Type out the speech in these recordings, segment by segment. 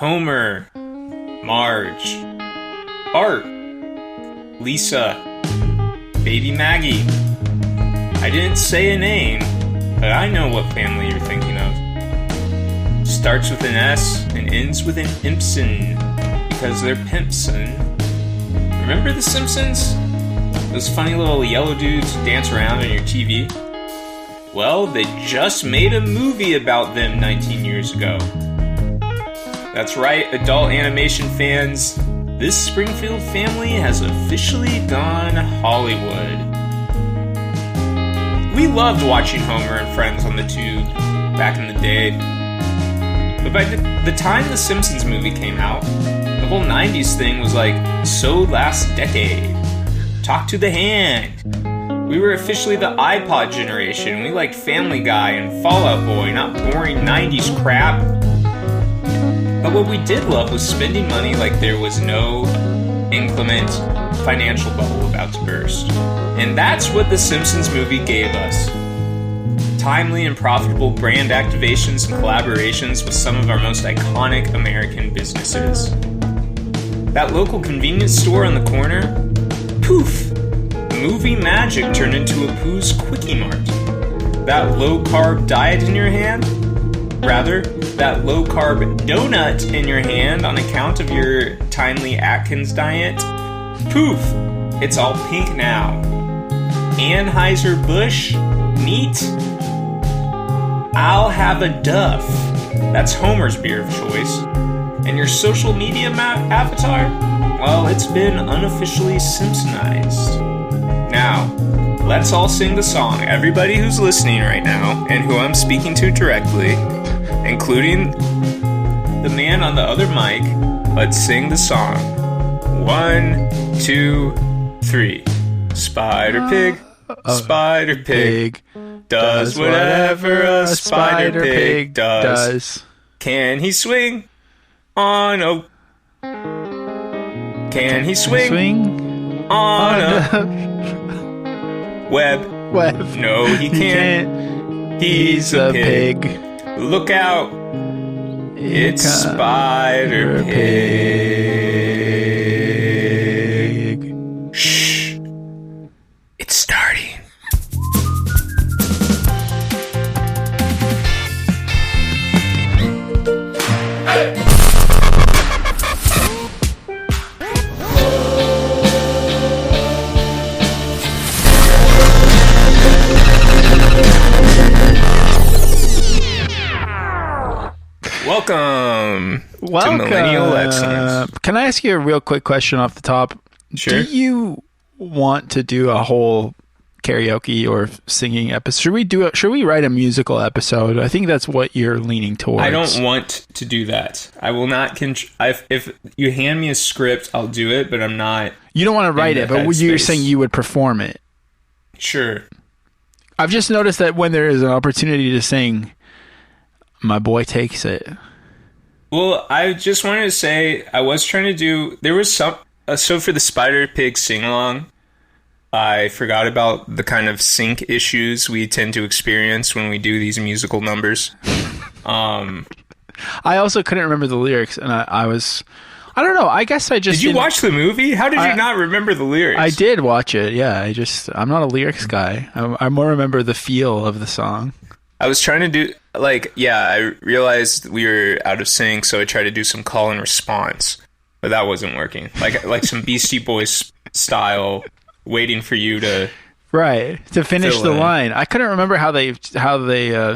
Homer, Marge, Bart, Lisa, Baby Maggie. I didn't say a name, but I know what family you're thinking of. Starts with an S and ends with an Impson, because they're Pimpson. Remember The Simpsons? Those funny little yellow dudes who dance around on your TV? Well, they just made a movie about them 19 years ago. That's right, adult animation fans. This Springfield family has officially gone Hollywood. We loved watching Homer and Friends on the tube back in the day. But by the time the Simpsons movie came out, the whole 90s thing was like, so last decade. Talk to the hand. We were officially the iPod generation. We liked Family Guy and Fall Out Boy, not boring 90s crap. But what we did love was spending money like there was no inclement financial bubble about to burst. And that's what the Simpsons movie gave us. Timely and profitable brand activations and collaborations with some of our most iconic American businesses. That local convenience store on the corner, poof! Movie magic turned into a Pooh's Quickie Mart. That low-carb diet in your hand? Rather, that low-carb donut in your hand on account of your timely Atkins diet? Poof! It's all pink now. Anheuser-Busch? Neat? I'll have a Duff. That's Homer's beer of choice. And your social media avatar? Well, it's been unofficially Simpsonized. Now, let's all sing the song. Everybody who's listening right now, and who I'm speaking to directly, including the man on the other mic, let's sing the song. 1, 2, 3. Spider Pig, Spider Pig, does whatever a Spider Pig does. Can he swing on a... Can he swing on a... Web? No, he can't. He's a pig. Look out. It's Spider Pig. Shh. It's starting. Welcome to Millennial Excellence. Can I ask you a real quick question off the top? Sure. Do you want to do a whole karaoke or singing episode? Should we write a musical episode? I think that's what you're leaning towards. I don't want to do that. I will not. If you hand me a script, I'll do it, but I'm not. You don't want to write it, but you're saying you would perform it. Sure. I've just noticed that when there is an opportunity to sing, my boy takes it. Well, I just wanted to say, I was trying to do... There was some... so for the Spider Pig sing-along, I forgot about the kind of sync issues we tend to experience when we do these musical numbers. I also couldn't remember the lyrics, and I was... I don't know, I guess I just... Did you watch the movie? How did you not remember the lyrics? I did watch it, yeah. I'm not a lyrics guy. I more remember the feel of the song. I was trying to do... I realized we were out of sync, so I tried to do some call and response, but that wasn't working. Like some Beastie Boys style, waiting for you to finish the line. I couldn't remember how they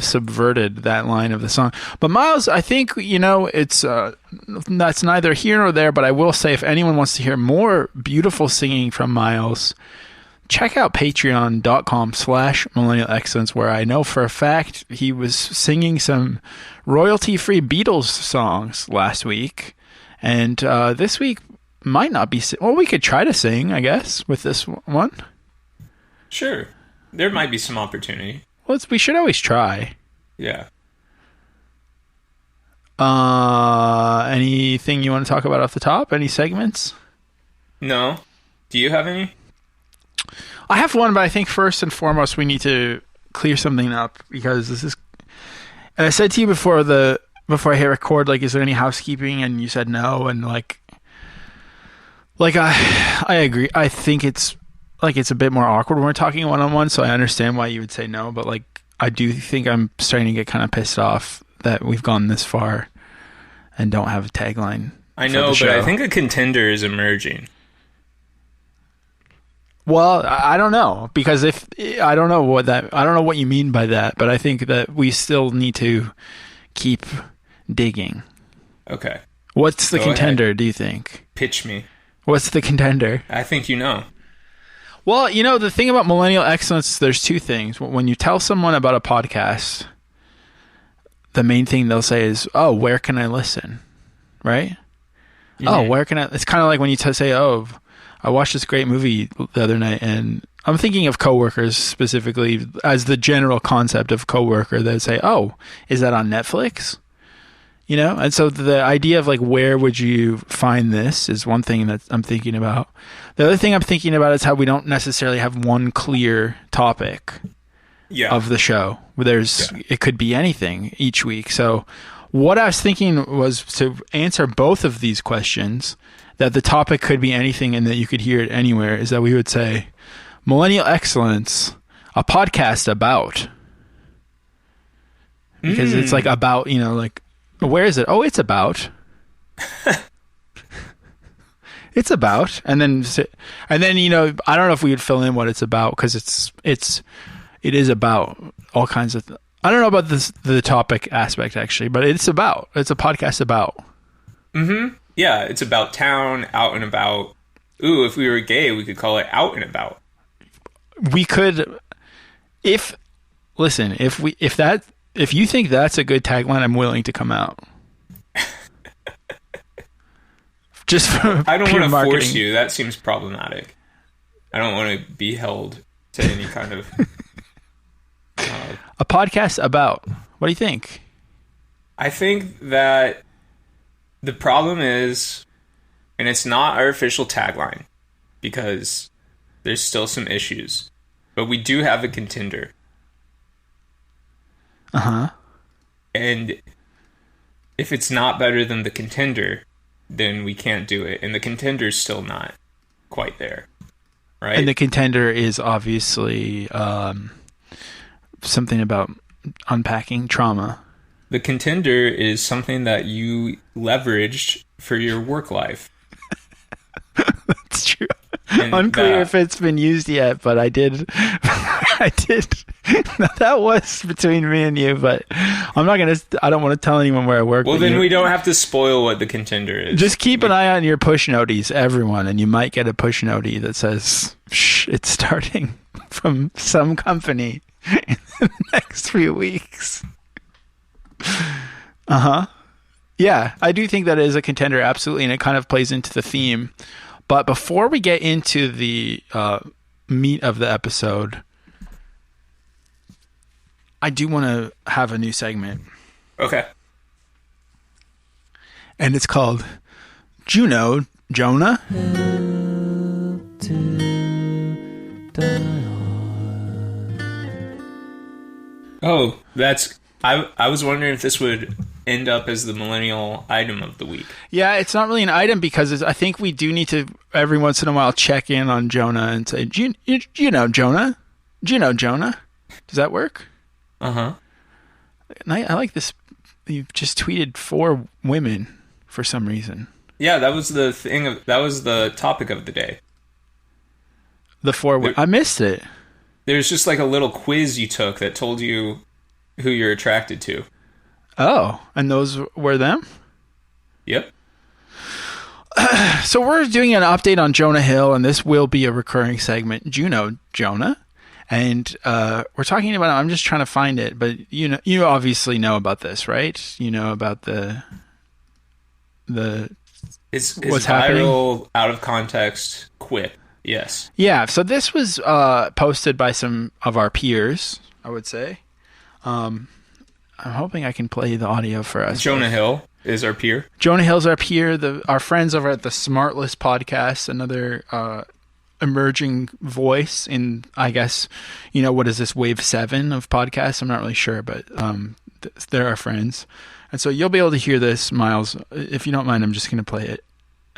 subverted that line of the song. But Miles, I think it's that's neither here nor there. But I will say, if anyone wants to hear more beautiful singing from Miles, check out patreon.com/Millennial Excellence, where I know for a fact he was singing some royalty-free Beatles songs last week. And this week might not be... Well, we could try to sing, I guess, with this one. Sure. There might be some opportunity. Well, we should always try. Yeah. Anything you want to talk about off the top? Any segments? No. Do you have any? I have one, but I think first and foremost we need to clear something up, because this is... And I said to you before the before I hit record, like, is there any housekeeping? And you said no, and like I agree. I think it's a bit more awkward when we're talking one-on-one, so I understand why you would say no, but like I do think I'm starting to get kind of pissed off that we've gone this far and don't have a tagline. I know, but I think a contender is emerging. Well, I don't know, because I don't know what you mean by that, but I think that we still need to keep digging. Okay. What's the contender, do you think? Pitch me. What's the contender? I think you know. Well, the thing about millennial excellence, there's two things. When you tell someone about a podcast, the main thing they'll say is, "Oh, where can I listen?" Right? Mm-hmm. Oh, where can I? It's kind of like when you say, "Oh, I watched this great movie the other night," and I'm thinking of coworkers specifically as the general concept of coworker. They say, "Oh, is that on Netflix?" And so the idea of like, where would you find this is one thing that I'm thinking about. The other thing I'm thinking about is how we don't necessarily have one clear topic of the show. It could be anything each week. So what I was thinking was to answer both of these questions, that the topic could be anything and that you could hear it anywhere, is that we would say, Millennial Excellence, a podcast about. Because it's like about, like, where is it? Oh, it's about. It's about. And then I don't know if we would fill in what it's about, because it is about all kinds of I don't know about the topic aspect actually, but it's a podcast about. Mm-hmm. Yeah, it's about town, out and about. Ooh, if we were gay, we could call it Out and About. We could, if you think that's a good tagline, I'm willing to come out. Just for I don't want to marketing. Force you. That seems problematic. I don't want to be held to any kind of a podcast about. What do you think? I think that the problem is, and it's not our official tagline, because there's still some issues, but we do have a contender. Uh-huh. And if it's not better than the contender, then we can't do it. And the contender's still not quite there, right? And the contender is obviously something about unpacking trauma. The contender is something that you leveraged for your work life. That's true. And unclear if it's been used yet, but I did. I did. That was between me and you, but I don't want to tell anyone where I work. Well, then we don't have to spoil what the contender is. Just keep an eye on your push noties, everyone, and you might get a push notie that says, "Shh, it's starting from some company in the next few weeks." Uh-huh. Yeah, I do think that is a contender, absolutely, and it kind of plays into the theme. But before we get into the meat of the episode, I do want to have a new segment. Okay. And it's called Jonah. Oh, that's... I was wondering if this would end up as the millennial item of the week. Yeah, it's not really an item, because I think we do need to every once in a while check in on Jonah and say, do you know Jonah? Do you know Jonah? Does that work? Uh-huh. And I like this. You just tweeted 4 women for some reason. Yeah, that was the thing. That was the topic of the day. The 4 women. I missed it. There's just like a little quiz you took that told you who you're attracted to. Oh, and those were them? Yep. So we're doing an update on Jonah Hill, and this will be a recurring segment. Do you know Jonah? And we're talking about, I'm just trying to find it, but you obviously know about this, right? You know about the it's what's viral, happening? Out of context quip. Yes. Yeah, so this was posted by some of our peers, I would say. I'm hoping I can play the audio for us. Jonah Hill is our peer. Jonah Hill's our peer. Our friends over at the Smartless podcast, another emerging voice in, I guess, what is this, wave 7 of podcasts? I'm not really sure, but they're our friends. And so you'll be able to hear this, Miles. If you don't mind, I'm just going to play it.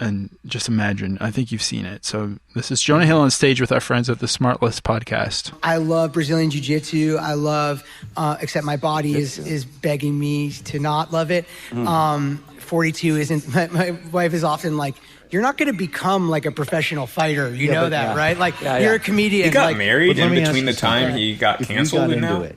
And just imagine, I think you've seen it. So this is Jonah Hill on stage with our friends at the Smart List podcast. I love Brazilian Jiu-Jitsu. I love, except my body is begging me to not love it. 42 isn't, my wife is often like, you're not going to become like a professional fighter. You know that, right? Like, you're a comedian. He got like, married in between the time he got canceled and now?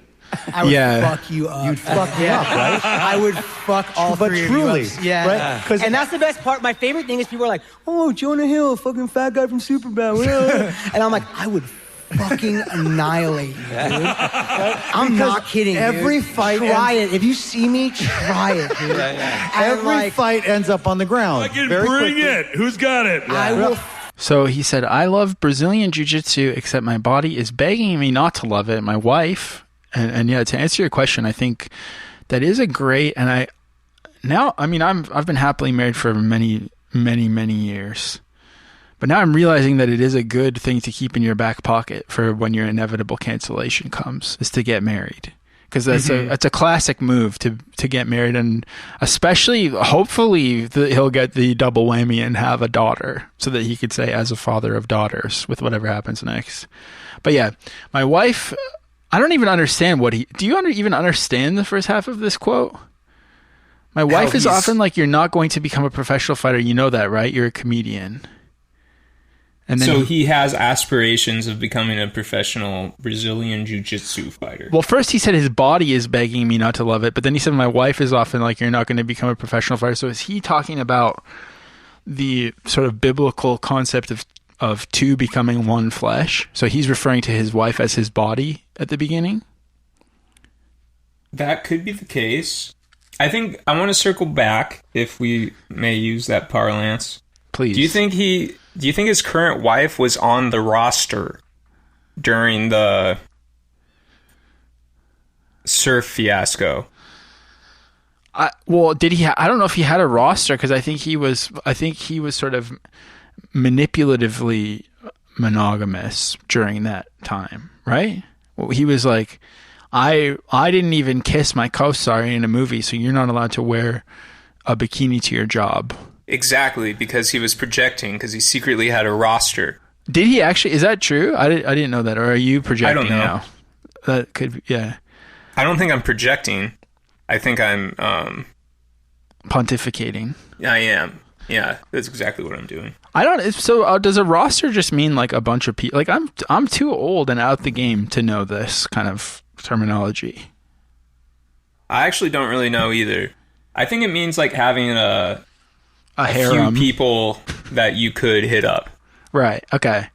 I would fuck you up. You'd fuck me up, right? I would fuck all three truly, of you up. Yeah. right? And that's the best part. My favorite thing is people are like, oh, Jonah Hill, fucking fat guy from Superbad. And I'm like, I would fucking annihilate you, dude. I'm not kidding, every dude. fight Try it. If you see me, try it, dude. Every fight ends up on the ground. Fucking bring it. Who's got it? I will. So he said, I love Brazilian Jiu-Jitsu, except my body is begging me not to love it. My wife... And yeah, to answer your question, I think that is a great, and I've been happily married for many, many, many years, but now I'm realizing that it is a good thing to keep in your back pocket for when your inevitable cancellation comes, is to get married, because that's a classic move to get married, and especially hopefully he'll get the double whammy and have a daughter, so that he could say as a father of daughters with whatever happens next. But yeah, my wife. I don't even understand do you even understand the first half of this quote? My wife is often like, you're not going to become a professional fighter. You know that, right? You're a comedian. And then so he has aspirations of becoming a professional Brazilian Jiu-Jitsu fighter. Well, first he said his body is begging me not to love it, but then he said my wife is often like, you're not going to become a professional fighter. So is he talking about the sort of biblical concept of two becoming one flesh? So he's referring to his wife as his body at the beginning? That could be the case. I think I want to circle back, if we may use that parlance. Please. Do you think his current wife was on the roster during the surf fiasco? Did he? I don't know if he had a roster, because I think he was sort of manipulatively monogamous during that time, right? Well, he was like, I didn't even kiss my co-star in a movie, so you're not allowed to wear a bikini to your job. Exactly, because he was projecting, because he secretly had a roster. Did he actually? Is that true? I didn't know that. Or are you projecting? I don't know. Now? That could be, yeah. I don't think I'm projecting. I think I'm pontificating. I am. Yeah, that's exactly what I'm doing. I don't. So does a roster just mean like a bunch of people? Like I'm too old and out the game to know this kind of terminology. I actually don't really know either. I think it means like having a few people that you could hit up. Right. Okay.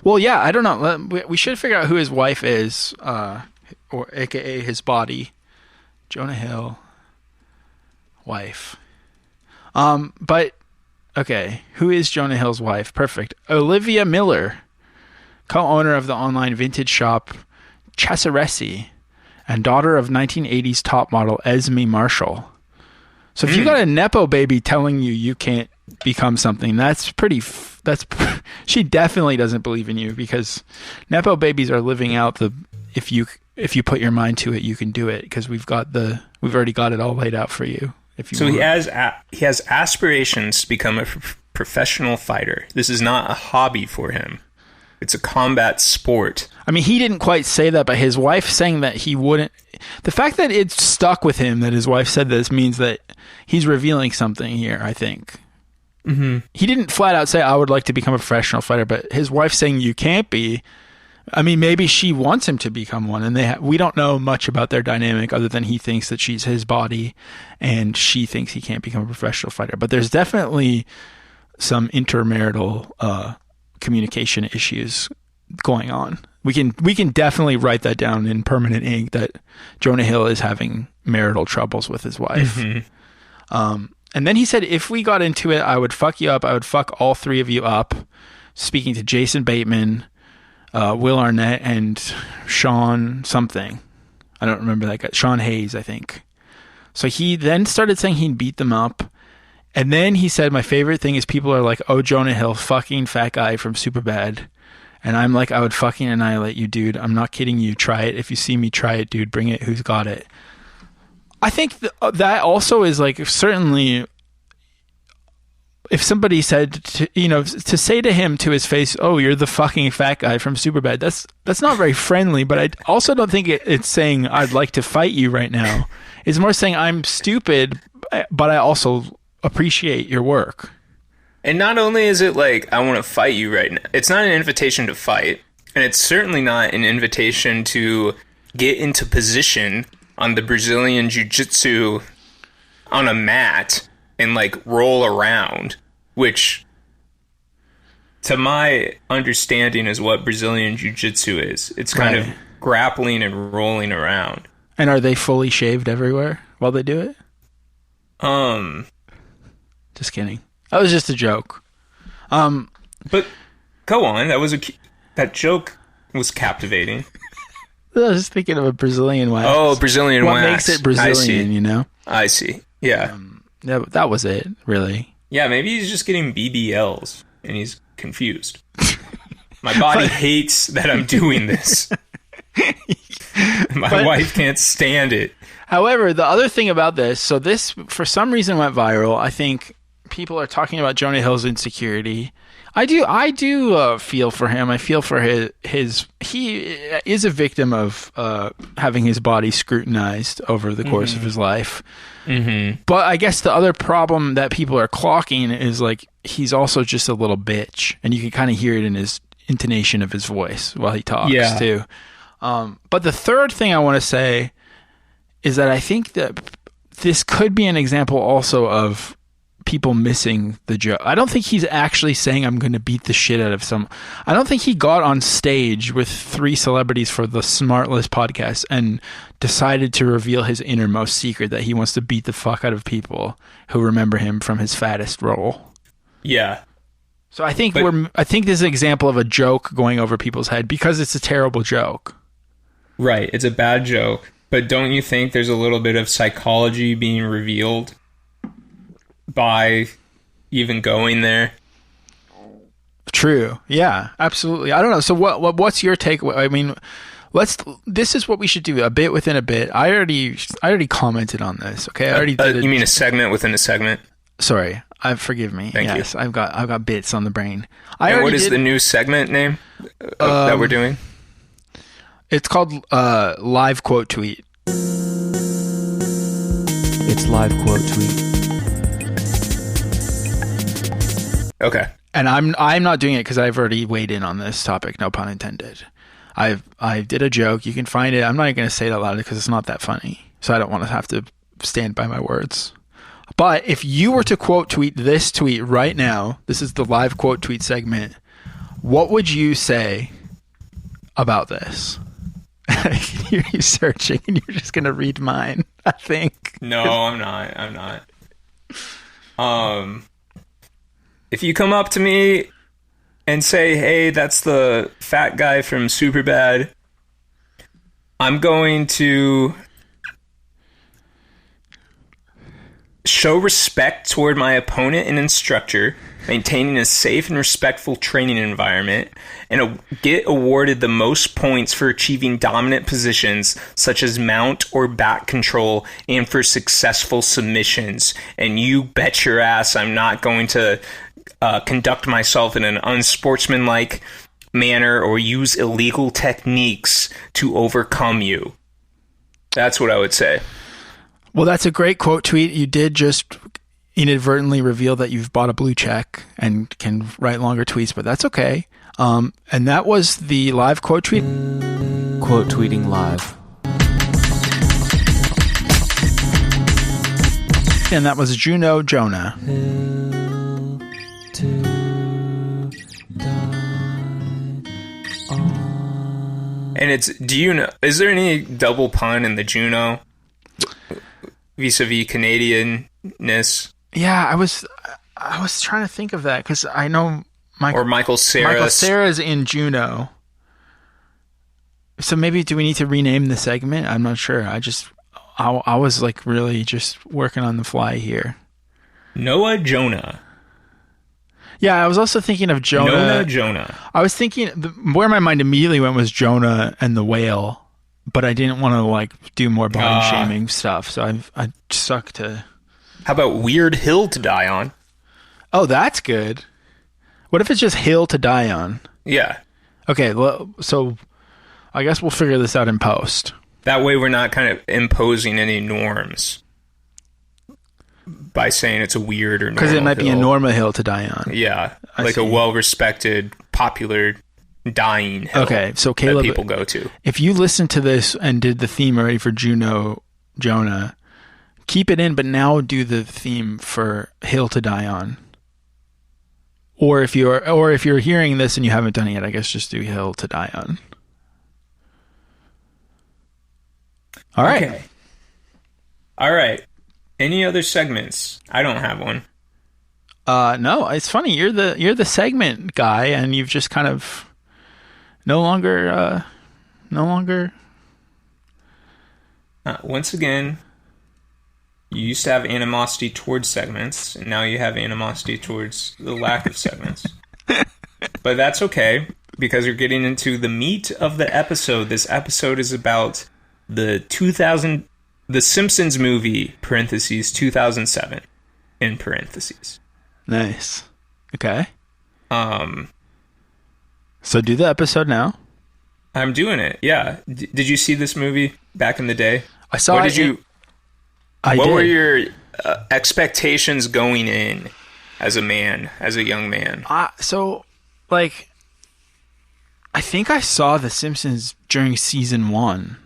Well, yeah. I don't know. We should figure out who his wife is, or AKA his body. Jonah Hill, wife. But. Okay, who is Jonah Hill's wife? Perfect. Olivia Miller, co-owner of the online vintage shop Chasseresi, and daughter of 1980s top model Esme Marshall. So if you got a Nepo baby telling you can't become something, she definitely doesn't believe in you, because Nepo babies are living out the if you put your mind to it, you can do it, because we've already got it all laid out for you. So he has aspirations to become a professional fighter. This is not a hobby for him. It's a combat sport. I mean, he didn't quite say that, but his wife saying that he wouldn't... The fact that it's stuck with him that his wife said this means that he's revealing something here, I think. Mm-hmm. He didn't flat out say, I would like to become a professional fighter, but his wife saying you can't be... I mean, maybe she wants him to become one, and we don't know much about their dynamic other than he thinks that she's his body, and she thinks he can't become a professional fighter. But there's definitely some intermarital communication issues going on. We can definitely write that down in permanent ink that Jonah Hill is having marital troubles with his wife. Mm-hmm. And then he said, if we got into it, I would fuck you up. I would fuck all three of you up. Speaking to Jason Bateman, Will Arnett, and Sean something. I don't remember that guy. Sean Hayes, I think. So he then started saying he'd beat them up. And then he said, my favorite thing is people are like, oh, Jonah Hill, fucking fat guy from Superbad. And I'm like, I would fucking annihilate you, dude. I'm not kidding you. Try it. If you see me, try it, dude. Bring it. Who's got it? I think that also is like certainly. If somebody said to say to him to his face, "Oh, you're the fucking fat guy from Superbad," that's not very friendly. But I also don't think it's saying I'd like to fight you right now. It's more saying I'm stupid, but I also appreciate your work. And not only is it like I want to fight you right now, it's not an invitation to fight, and it's certainly not an invitation to get into position on the Brazilian Jiu-Jitsu on a mat and like roll around, which to my understanding is what Brazilian Jiu-Jitsu is. It's kind of grappling and rolling around. And are they fully shaved everywhere while they do it? Just kidding. That was just a joke. But go on. That joke was captivating. I was just thinking of a Brazilian wax. Oh, Brazilian wax. What makes it Brazilian, you know? I see. Yeah. That was it, really. Yeah, maybe he's just getting BBLs and he's confused. My body hates that I'm doing this. My wife can't stand it. However, the other thing about this, so this for some reason went viral. I think people are talking about Jonah Hill's insecurity. I do feel for him. I feel for his he is a victim of having his body scrutinized over the course of his life. Mm-hmm. But I guess the other problem that people are clocking is like he's also just a little bitch, and you can kind of hear it in his intonation of his voice while he talks too. But the third thing I want to say is that I think that this could be an example also of people missing the joke. I don't think he's actually saying I'm going to beat the shit out of some. I don't think he got on stage with 3 celebrities for the Smartless podcast and decided to reveal his innermost secret that he wants to beat the fuck out of people who remember him from his fattest role. Yeah. So I think this is an example of a joke going over people's head because it's a terrible joke. Right. It's a bad joke. But don't you think there's a little bit of psychology being revealed by even going there? True. Yeah, absolutely. I don't know. So what's your take? I mean, this is what we should do, a bit within a bit. I already commented on this. Okay. I already did you mean a segment within a segment? Sorry. Forgive me. Thank you. I've got bits on the brain. And what is the new segment name that we're doing? It's called Live Quote Tweet. It's Live Quote Tweet. Okay. And I'm not doing it because I've already weighed in on this topic. No pun intended. I did a joke. You can find it. I'm not going to say it out loud because it's not that funny. So I don't want to have to stand by my words. But if you were to quote tweet this tweet right now, this is the Live Quote Tweet segment. What would you say about this? You're searching and you're just going to read mine, I think. No, I'm not. If you come up to me and say, hey, that's the fat guy from Superbad, I'm going to show respect toward my opponent and instructor, maintaining a safe and respectful training environment, and get awarded the most points for achieving dominant positions such as mount or back control and for successful submissions. And you bet your ass I'm not going to conduct myself in an unsportsmanlike manner or use illegal techniques to overcome you. That's what I would say. Well, that's a great quote tweet. You did just inadvertently reveal that you've bought a blue check and can write longer tweets, but that's okay. And that was the live quote tweet. Quote tweeting live. And that was Juno Jonah. And is there any double pun in the Juno vis-a-vis Canadianness? Yeah, I was trying to think of that because I know Michael Cera. Michael Cera's in Juno. So maybe do we need to rename the segment? I'm not sure. I was like really just working on the fly here. Noah Jonah. Yeah, I was also thinking of Jonah. Jonah. I was thinking where my mind immediately went was Jonah and the whale, but I didn't want to like do more body shaming stuff, so I stuck to. How about Weird Hill to Die On? Oh, that's good. What if it's just Hill to Die On? Yeah. Okay, well, so I guess we'll figure this out in post. That way we're not kind of imposing any norms by saying it's a weird or normal because it might be a hill. normal hill to die on. Yeah, I like see. a well-respected, popular dying hill Okay, so Caleb, that people go to. if you listened to this and did the theme already for Jonah, keep it in, but now do the theme for Hill to Die On. Or if you're hearing this and you haven't done it yet, I guess just do Hill to Die On. All right. Okay. All right. Any other segments? I don't have one. No, it's funny. You're the segment guy, and you've just kind of no longer. Once again, you used to have animosity towards segments, and now you have animosity towards the lack of segments. But that's okay, because you're getting into the meat of the episode. This episode is about the Simpsons movie, parentheses, 2007, in parentheses. Nice. Okay. So do the episode now. I'm doing it, yeah. Did you see this movie back in the day? I saw it. What were your expectations going in as a young man? So, like, I think I saw The Simpsons during season 1.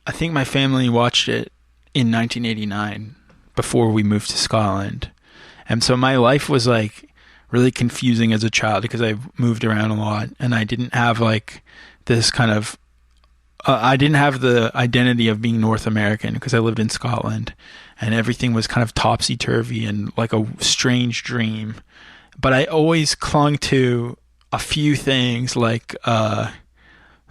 I think my family watched it in 1989 before we moved to Scotland. And so my life was like really confusing as a child because I moved around a lot and I didn't have like this kind of I didn't have the identity of being North American because I lived in Scotland and everything was kind of topsy-turvy and like a strange dream. But I always clung to a few things like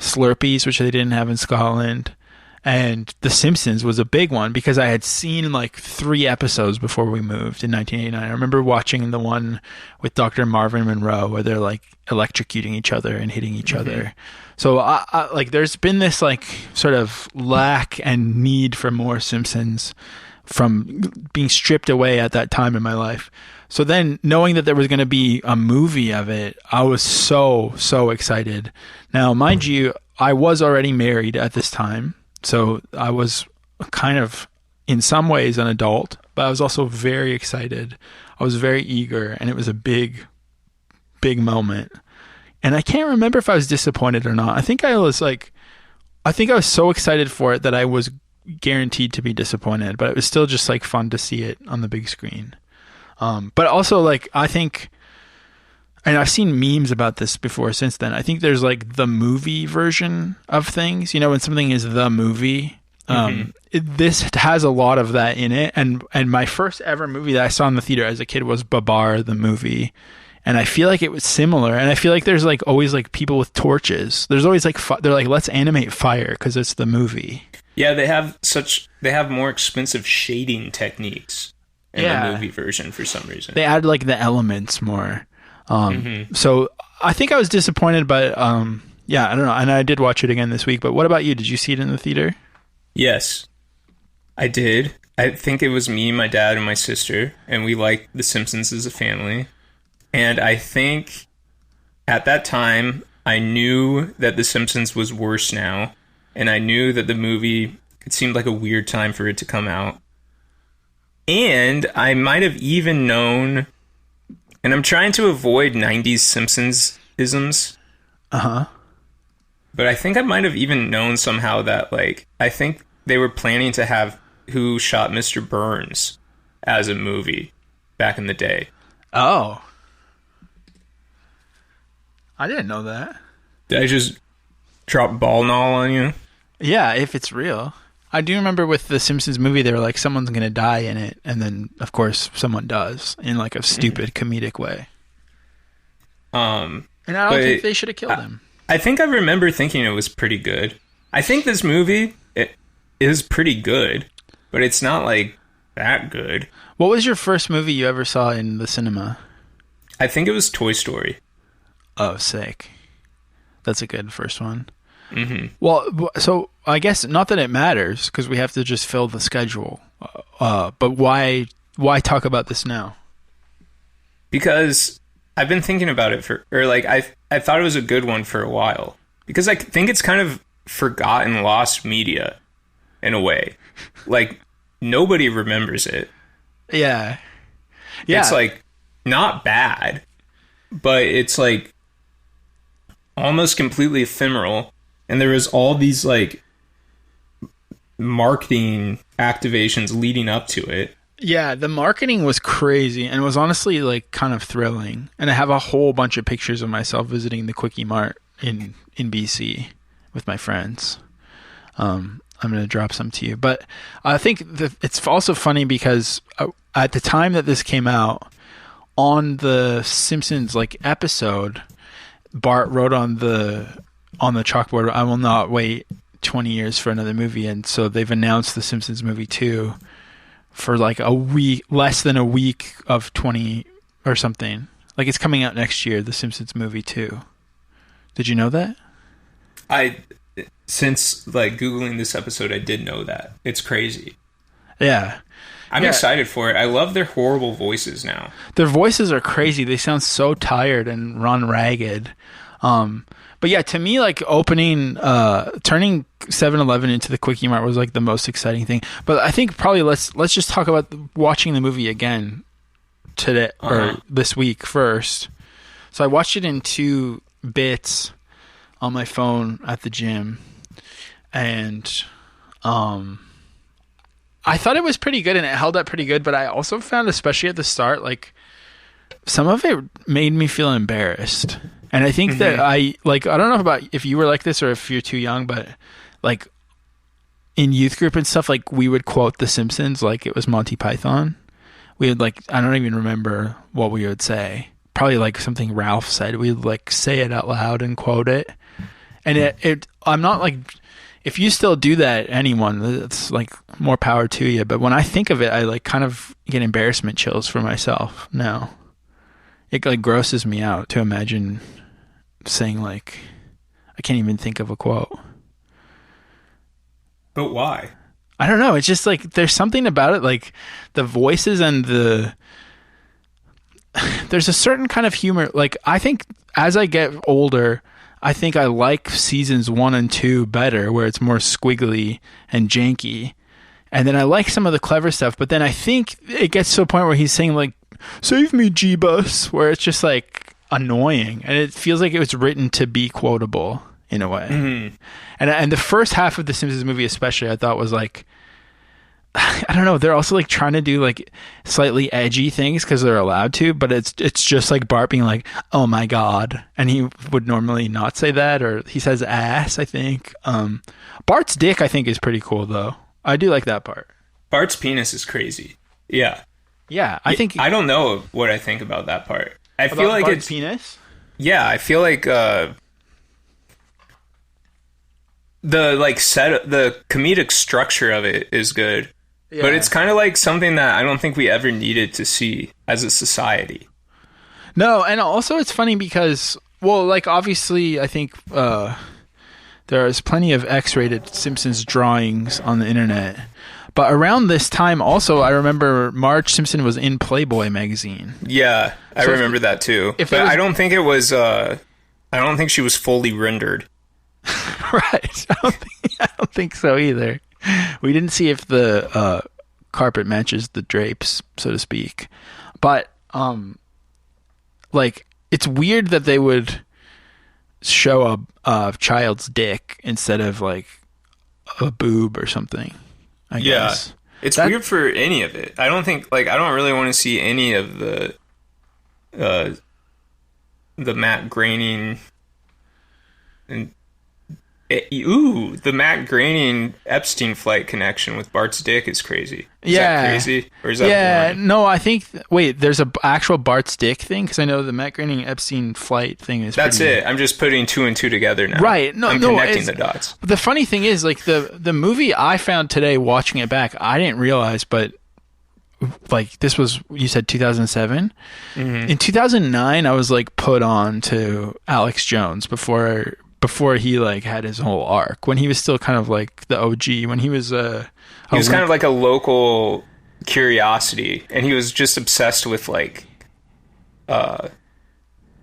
Slurpees, which they didn't have in Scotland, and The Simpsons was a big one because I had seen like 3 episodes before we moved in 1989. I remember watching the one with Dr. Marvin Monroe where they're like electrocuting each other and hitting each other. So I like there's been this like sort of lack and need for more Simpsons from being stripped away at that time in my life. So then knowing that there was going to be a movie of it, I was so excited. Now, mind you, I was already married at this time. So I was kind of, in some ways, an adult, but I was also very excited. I was very eager, and it was a big moment. And I can't remember if I was disappointed or not. I think I was so excited for it that I was guaranteed to be disappointed, but it was still just like fun to see it on the big screen. But also, like, I think, and I've seen memes about this before since then, I think there's like the movie version of things, you know, when something is the movie, this has a lot of that in it. And my first ever movie that I saw in the theater as a kid was Babar, the movie. And I feel like it was similar. And I feel like there's like always like people with torches. There's always like, they're like, let's animate fire because it's the movie. Yeah, they have more expensive shading techniques in the movie version for some reason. They add like the elements more. So I think I was disappointed, but yeah, I don't know. And I did watch it again this week. But what about you? Did you see it in the theater? Yes, I did. I think it was me, my dad, and my sister, and we liked The Simpsons as a family. And I think at that time, I knew that The Simpsons was worse now, and I knew that the movie, it seemed like a weird time for it to come out. And I might have even known, and I'm trying to avoid 90s Simpsons-isms. But I think I might have even known somehow that, like, I think they were planning to have Who Shot Mr. Burns as a movie back in the day. Oh. I didn't know that. Did I just drop ball null on you? Yeah, if it's real. I do remember with the Simpsons movie, they were like, someone's going to die in it. And then, of course, someone does in like a stupid comedic way. And I don't think they should have killed him. I think I remember thinking it was pretty good. I think this movie it is pretty good, but it's not like that good. What was your first movie you ever saw in the cinema? I think it was Toy Story. Oh, sick. That's a good first one. Well, so I guess not that it matters because we have to just fill the schedule. But why talk about this now? Because I've been thinking about it I thought it was a good one for a while. Because I think it's kind of forgotten, lost media in a way. Like, nobody remembers it. Yeah. It's like not bad, but it's like almost completely ephemeral. And there was all these like marketing activations leading up to it. Yeah, the marketing was crazy and it was honestly like kind of thrilling. And I have a whole bunch of pictures of myself visiting the Quickie Mart in BC with my friends. I'm going to drop some to you. But I think it's also funny because at the time that this came out, on the Simpsons like episode, Bart wrote on the chalkboard, "I will not wait 20 years for another movie." And so they've announced the Simpsons Movie 2 for like a week, less than a week of 20 or something. Like it's coming out next year, the Simpsons Movie 2. Did you know that? Since like Googling this episode, I did know that. It's crazy. Yeah. I'm excited for it. I love their horrible voices now. Their voices are crazy. They sound so tired and run ragged. But yeah, to me, like turning 7-Eleven into the Quickie Mart was like the most exciting thing. But I think probably let's just talk about watching the movie again today or this week first. So I watched it in 2 bits on my phone at the gym, and I thought it was pretty good and it held up pretty good. But I also found, especially at the start, like some of it made me feel embarrassed. And I think that I don't know about if you were like this or if you're too young, but like in youth group and stuff, like we would quote The Simpsons like it was Monty Python. We would like, I don't even remember what we would say. Probably like something Ralph said. We'd like say it out loud and quote it. And I'm not like, if you still do that, anyone, it's like more power to you. But when I think of it, I like kind of get embarrassment chills for myself now. It like grosses me out to imagine saying like, I can't even think of a quote. But why? I don't know. It's just like, there's something about it, like the voices and there's a certain kind of humor. Like I think as I get older, I think I like seasons 1 and 2 better, where it's more squiggly and janky. And then I like some of the clever stuff, but then I think it gets to a point where he's saying like, "Save me, Jeebus," where it's just like annoying. And it feels like it was written to be quotable in a way. Mm-hmm. And the first half of the Simpsons movie especially, I thought was like, I don't know, they're also like trying to do like slightly edgy things because they're allowed to, but it's just like Bart being like, "Oh my God," and he would normally not say that, or he says ass, I think. Bart's dick I think is pretty cool though. I do like that part. Bart's penis is crazy. Yeah, I think I don't know what I think about that part. I feel like Bart's it's penis. Yeah, I feel like the comedic structure of it is good. Yeah. But it's kind of like something that I don't think we ever needed to see as a society. No, and also it's funny because, well, like obviously I think there is plenty of X-rated Simpsons drawings on the internet. But around this time also, I remember Marge Simpson was in Playboy magazine. Yeah, I remember that too. But I don't think it was, I don't think she was fully rendered. Right. I don't think so either. We didn't see if the carpet matches the drapes, so to speak. But like it's weird that they would show a child's dick instead of like a boob or something. I guess. It's weird for any of it. I don't really want to see any of the Matt Groening and the Matt Groening Epstein flight connection with Bart's dick is crazy. Is that crazy? Or is that boring? No, I think... Wait, there's an actual Bart's dick thing? Because I know the Matt Groening Epstein flight thing is That's it. I'm just putting 2 and 2 together now. Right. I'm connecting the dots. The funny thing is, like, the movie I found today watching it back, I didn't realize, but... Like, this was, you said 2007? Mm-hmm. In 2009, I was, like, put on to Alex Jones before before he like had his whole arc, when he was still kind of like the OG, when he was kind of like a local curiosity, and he was just obsessed with like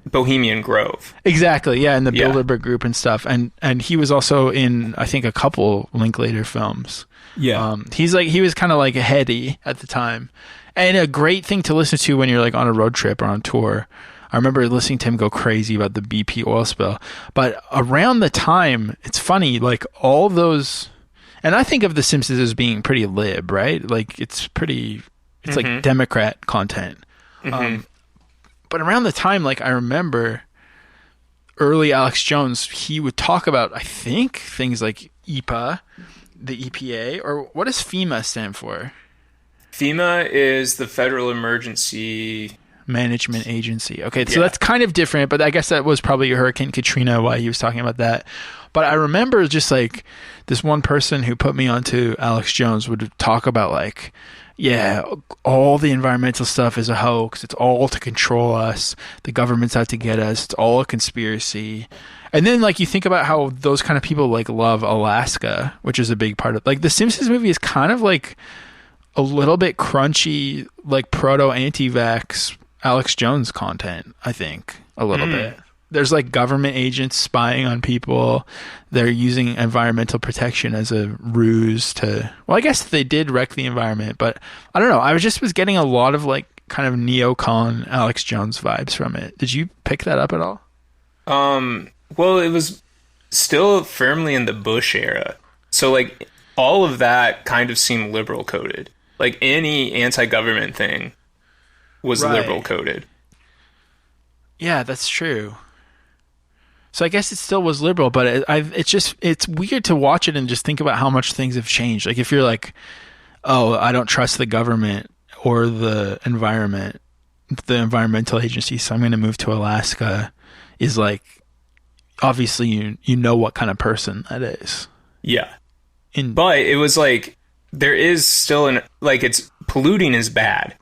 Bohemian Grove. Exactly, yeah, in the Bilderberg group and stuff, and he was also in, I think, a couple Linklater films. Yeah, he was kind of like heady at the time, and a great thing to listen to when you're like on a road trip or on tour. I remember listening to him go crazy about the BP oil spill. But around the time, it's funny, like all those, and I think of The Simpsons as being pretty lib, right? Like it's like Democrat content. But around the time, like I remember early Alex Jones, he would talk about, I think, things like EPA, the EPA, or what does FEMA stand for? FEMA is the Federal Emergency Management Agency. Okay, so that's kind of different, but I guess that was probably Hurricane Katrina, why he was talking about that. But I remember just like this one person who put me onto Alex Jones would talk about like, yeah, all the environmental stuff is a hoax. It's all to control us. The government's out to get us. It's all a conspiracy. And then like you think about how those kind of people like love Alaska, which is a big part of like the Simpsons movie is kind of like a little bit crunchy, like proto anti-vax Alex Jones content, I think, a little bit. There's like government agents spying on people. They're using environmental protection as a ruse to, well, I guess they did wreck the environment, but I don't know. I was getting a lot of like kind of neocon Alex Jones vibes from it. Did you pick that up at all? Well, it was still firmly in the Bush era. So like all of that kind of seemed liberal coded. Like any anti-government thing was liberal coded. Yeah, that's true. So I guess it still was liberal, but it's weird to watch it and just think about how much things have changed. Like if you're like, oh, I don't trust the government or the environmental agency, so I'm going to move to Alaska, is like, obviously you know what kind of person that is. Yeah. But it was like, there is still it's polluting is bad.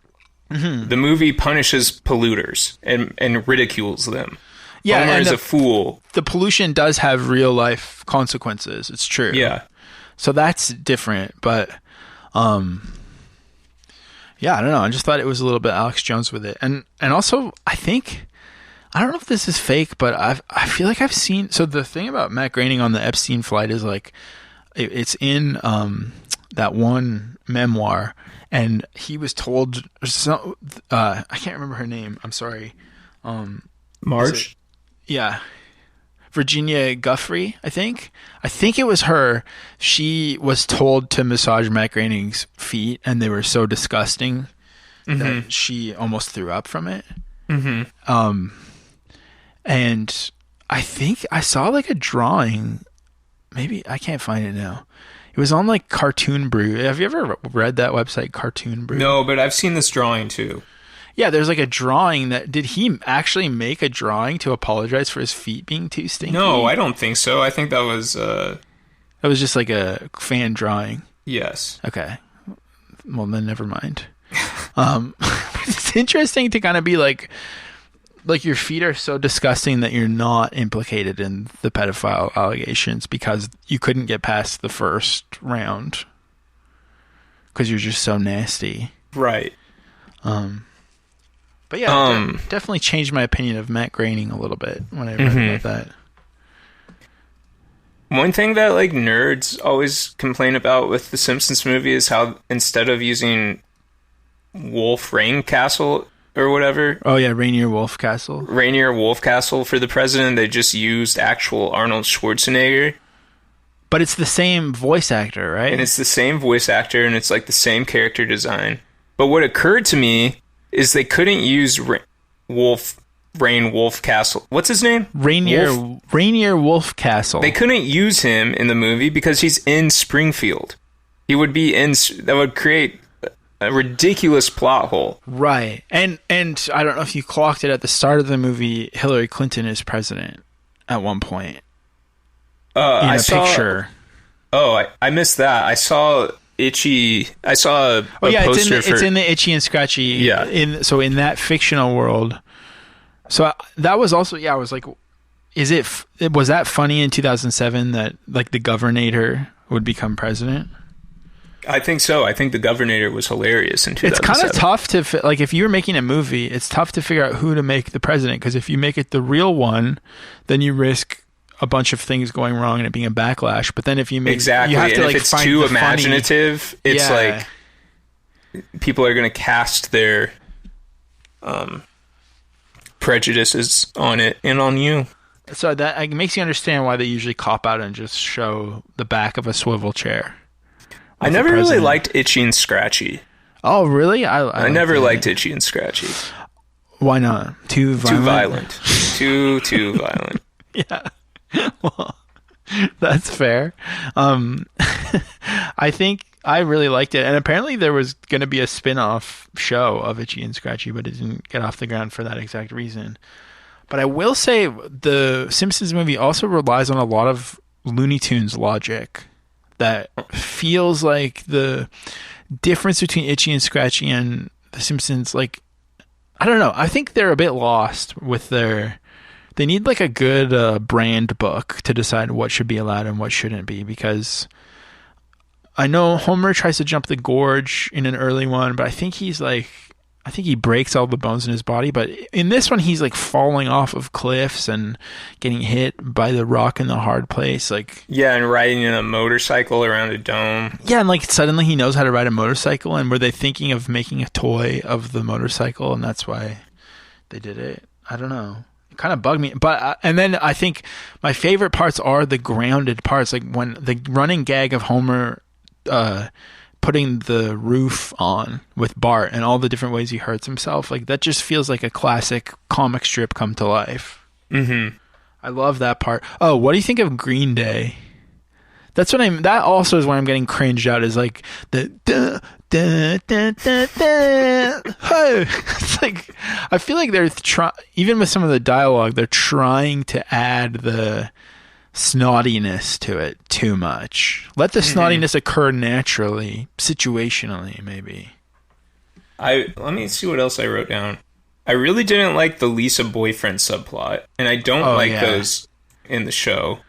The movie punishes polluters and ridicules them. Yeah, Homer is a fool. The pollution does have real life consequences. It's true. Yeah. So that's different, but yeah, I don't know. I just thought it was a little bit Alex Jones with it, and also I think, I don't know if this is fake, but I feel like I've seen. So the thing about Matt Groening on the Epstein flight is like it's in that one memoir. And he was told, I can't remember her name. I'm sorry. Marge? Yeah. Virginia Guffrey, I think. I think it was her. She was told to massage Matt Groening's feet, and they were so disgusting that she almost threw up from it. And I think I saw like a drawing. Maybe I can't find it now. It was on like Cartoon Brew. Have you ever read that website, Cartoon Brew? No, but I've seen this drawing too. Yeah, there's like a drawing that, did he actually make a drawing to apologize for his feet being too stinky? No, I don't think so. I think that was just like a fan drawing. Yes. Okay. Well, then never mind. It's interesting to kind of be like your feet are so disgusting that you're not implicated in the pedophile allegations because you couldn't get past the first round because you're just so nasty. Right. But yeah, definitely changed my opinion of Matt Groening a little bit when I read about that. One thing that like nerds always complain about with the Simpsons movie is how instead of using Wolf Castle or whatever. Oh yeah, Rainier Wolfcastle for the president, they just used actual Arnold Schwarzenegger. But it's the same voice actor, right? And it's the same voice actor, and it's like the same character design. But what occurred to me is they couldn't use Wolfcastle. What's his name? Rainier Wolfcastle. They couldn't use him in the movie because he's in Springfield. He would be in. That would create a ridiculous plot hole. Right. And I don't know if you clocked it at the start of the movie, Hillary Clinton is president at one point. I saw picture. Oh, I missed that. I saw Itchy. I saw a poster it's in the Itchy and Scratchy. Yeah. So in that fictional world. So that was also, I was like, was that funny in 2007 that like the Governator would become president? I think so. I think the Governator was hilarious in 2007. It's kind of tough to like if you're making a movie, it's tough to figure out who to make the president, because if you make it the real one, then you risk a bunch of things going wrong and it being a backlash. But then if you make exactly, you have to, and like, if it's find too the imaginative, funny, it's like people are going to cast their prejudices on it and on you. So that it makes you understand why they usually cop out and just show the back of a swivel chair. I never really liked Itchy and Scratchy. Oh, really? I never liked Itchy and Scratchy. Why not? Too violent? Too violent. Yeah. Well, that's fair. I think I really liked it. And apparently there was going to be a spin-off show of Itchy and Scratchy, but it didn't get off the ground for that exact reason. But I will say the Simpsons movie also relies on a lot of Looney Tunes logic that feels like the difference between Itchy and Scratchy and the Simpsons. Like, I don't know. I think they're a bit lost with their... They need like a good brand book to decide what should be allowed and what shouldn't be, because I know Homer tries to jump the gorge in an early one, but I think he breaks all the bones in his body. But in this one, he's like falling off of cliffs and getting hit by the rock in the hard place. Like, yeah, and riding in a motorcycle around a dome. Yeah, and like suddenly he knows how to ride a motorcycle. And were they thinking of making a toy of the motorcycle, and that's why they did it? I don't know. Kind of bugged me, but and then I think my favorite parts are the grounded parts, like when the running gag of Homer putting the roof on with Bart and all the different ways he hurts himself. Like that just feels like a classic comic strip come to life. Mm-hmm. I love that part. Oh, what do you think of Green Day? That's what that also is when I'm getting cringed out, is like the duh, duh, duh, duh, duh. It's like, I feel like they're even with some of the dialogue, they're trying to add the snottiness to it too much. Let the snottiness occur naturally, situationally, maybe. Let me see what else I wrote down. I really didn't like the Lisa boyfriend subplot, and I don't those in the show.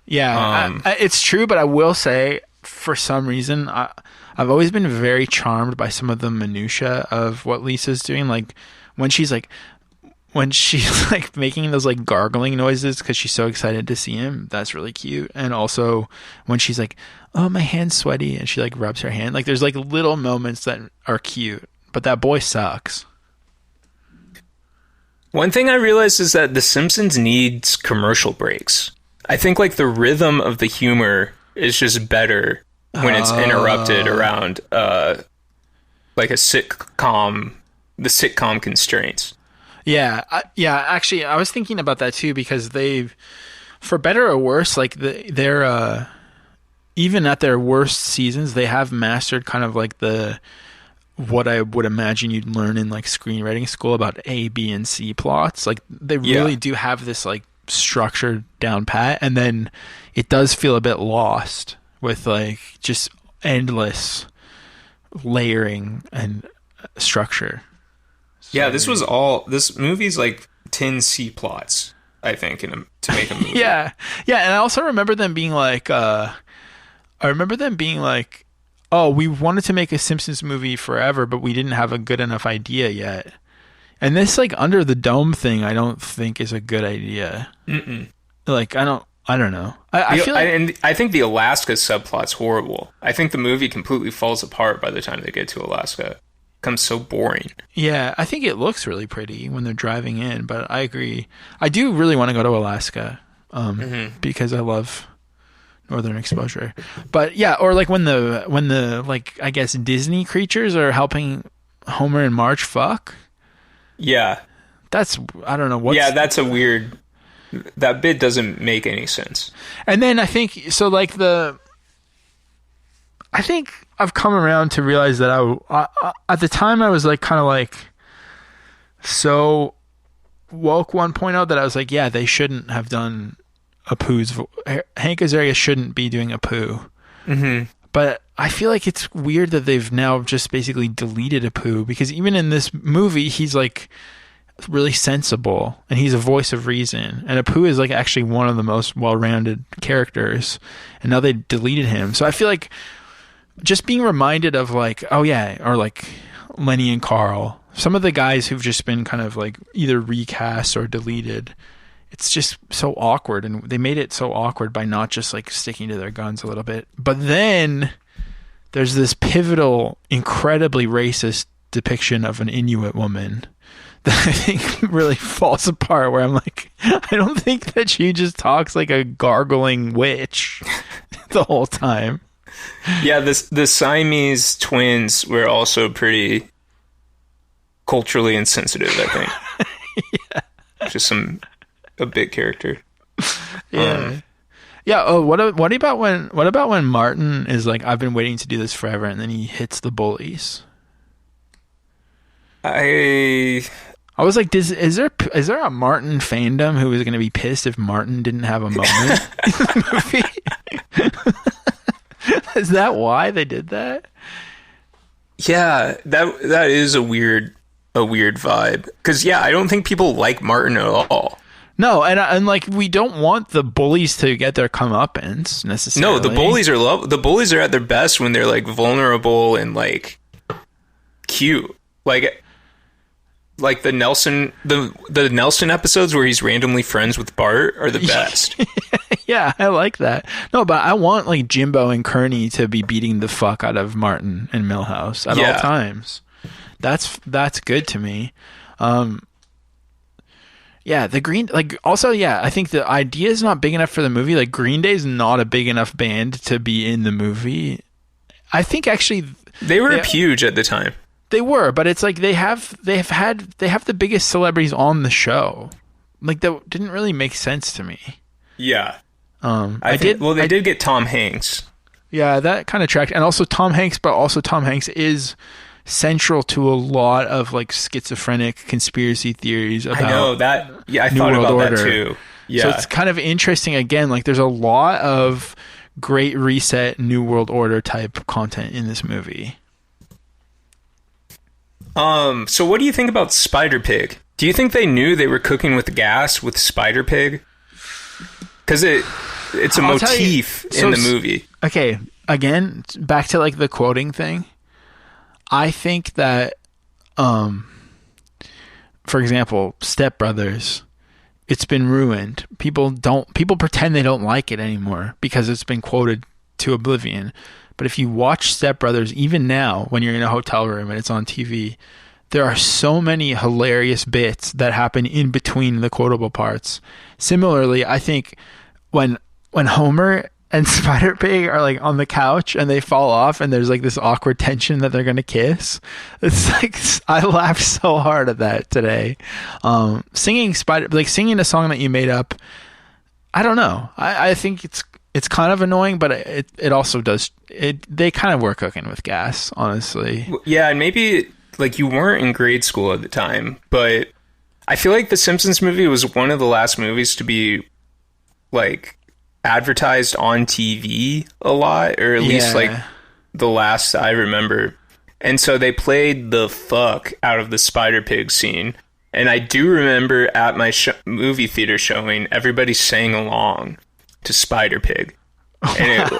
Yeah, it's true, but I will say, for some reason, I've always been very charmed by some of the minutia of what Lisa's doing. Like when she's like making those like gargling noises because she's so excited to see him. That's really cute. And also when she's like, "Oh, my hand's sweaty," and she like rubs her hand. Like there's like little moments that are cute, but that boy sucks. One thing I realized is that The Simpsons needs commercial breaks. I think like the rhythm of the humor is just better when it's interrupted around like a sitcom, the sitcom constraints. Yeah, actually, I was thinking about that too, because they've, for better or worse, like they're even at their worst seasons, they have mastered kind of like what I would imagine you'd learn in like screenwriting school about A, B, and C plots. Like they really do have this like structure down pat, and then it does feel a bit lost with like just endless layering and structure. So, yeah, this movie's like 10 C plots, I think, to make a movie. yeah, and I also remember them being like, oh, we wanted to make a Simpsons movie forever, but we didn't have a good enough idea yet. And this like under the dome thing, I don't think is a good idea. Mm-mm. Like I don't know. I feel like, and I think the Alaska subplot's horrible. I think the movie completely falls apart by the time they get to Alaska. It becomes so boring. Yeah, I think it looks really pretty when they're driving in, but I agree. I do really want to go to Alaska because I love northern exposure. But yeah, or like when the like I guess Disney creatures are helping Homer and Marge fuck. Yeah. That's, I don't know what. Yeah, that's a weird, that bit doesn't make any sense. And then I think, so like I think I've come around to realize that I at the time I was like kind of like so woke 1.0 that I was like, yeah, they shouldn't have done Apu's, Hank Azaria shouldn't be doing Apu. Mm-hmm. But I feel like it's weird that they've now just basically deleted Apu, because even in this movie, he's like really sensible, and he's a voice of reason. And Apu is like actually one of the most well-rounded characters, and now they deleted him. So I feel like just being reminded of like, oh yeah, or like Lenny and Carl, some of the guys who've just been kind of like either recast or deleted. It's just so awkward, and they made it so awkward by not just like sticking to their guns a little bit. But then there's this pivotal, incredibly racist depiction of an Inuit woman that I think really falls apart, where I'm like, I don't think that she just talks like a gargling witch the whole time. Yeah, the Siamese twins were also pretty culturally insensitive, I think. Yeah. Just a big character. Yeah. Yeah. Oh, what about when Martin is like, I've been waiting to do this forever, and then he hits the bullies? I was like, is there a Martin fandom who was going to be pissed if Martin didn't have a moment in the movie? Is that why they did that? Yeah, that is a weird vibe. Because yeah, I don't think people like Martin at all. No, and like we don't want the bullies to get their comeuppance necessarily. No, the bullies are at their best when they're like vulnerable and like cute. Like the Nelson episodes where he's randomly friends with Bart are the best. Yeah, I like that. No, but I want like Jimbo and Kearney to be beating the fuck out of Martin and Milhouse at all times. That's good to me. Yeah, the Green, like, also, yeah, I think the idea is not big enough for the movie. Like, Green Day's not a big enough band to be in the movie. I think actually they were huge at the time. They were, but it's like they have the biggest celebrities on the show. Like, that didn't really make sense to me. Yeah. They did get Tom Hanks. Yeah, that kind of tracked. And also Tom Hanks is central to a lot of like schizophrenic conspiracy theories about I know that. Yeah, I thought about that too. Yeah. So it's kind of interesting again, like there's a lot of Great Reset, New World Order type content in this movie. So what do you think about Spider-Pig? Do you think they knew they were cooking with gas with Spider-Pig? Because it's a motif in the movie. Okay, again, back to like the quoting thing. I think that, for example, Step Brothers, it's been ruined. People pretend they don't like it anymore because it's been quoted to oblivion. But if you watch Step Brothers, even now, when you're in a hotel room and it's on TV, there are so many hilarious bits that happen in between the quotable parts. Similarly, I think when Homer and Spider-Pig are like on the couch and they fall off and there's like this awkward tension that they're going to kiss. It's like, I laughed so hard at that today. Singing a song that you made up. I don't know. I think it's kind of annoying, but it also does they kind of were cooking with gas, honestly. Yeah. And maybe like you weren't in grade school at the time, but I feel like the Simpsons movie was one of the last movies to be like advertised on TV a lot, or at least like the last I remember. And so they played the fuck out of the Spider-Pig scene. And I do remember at my movie theater showing, everybody sang along to Spider-Pig. And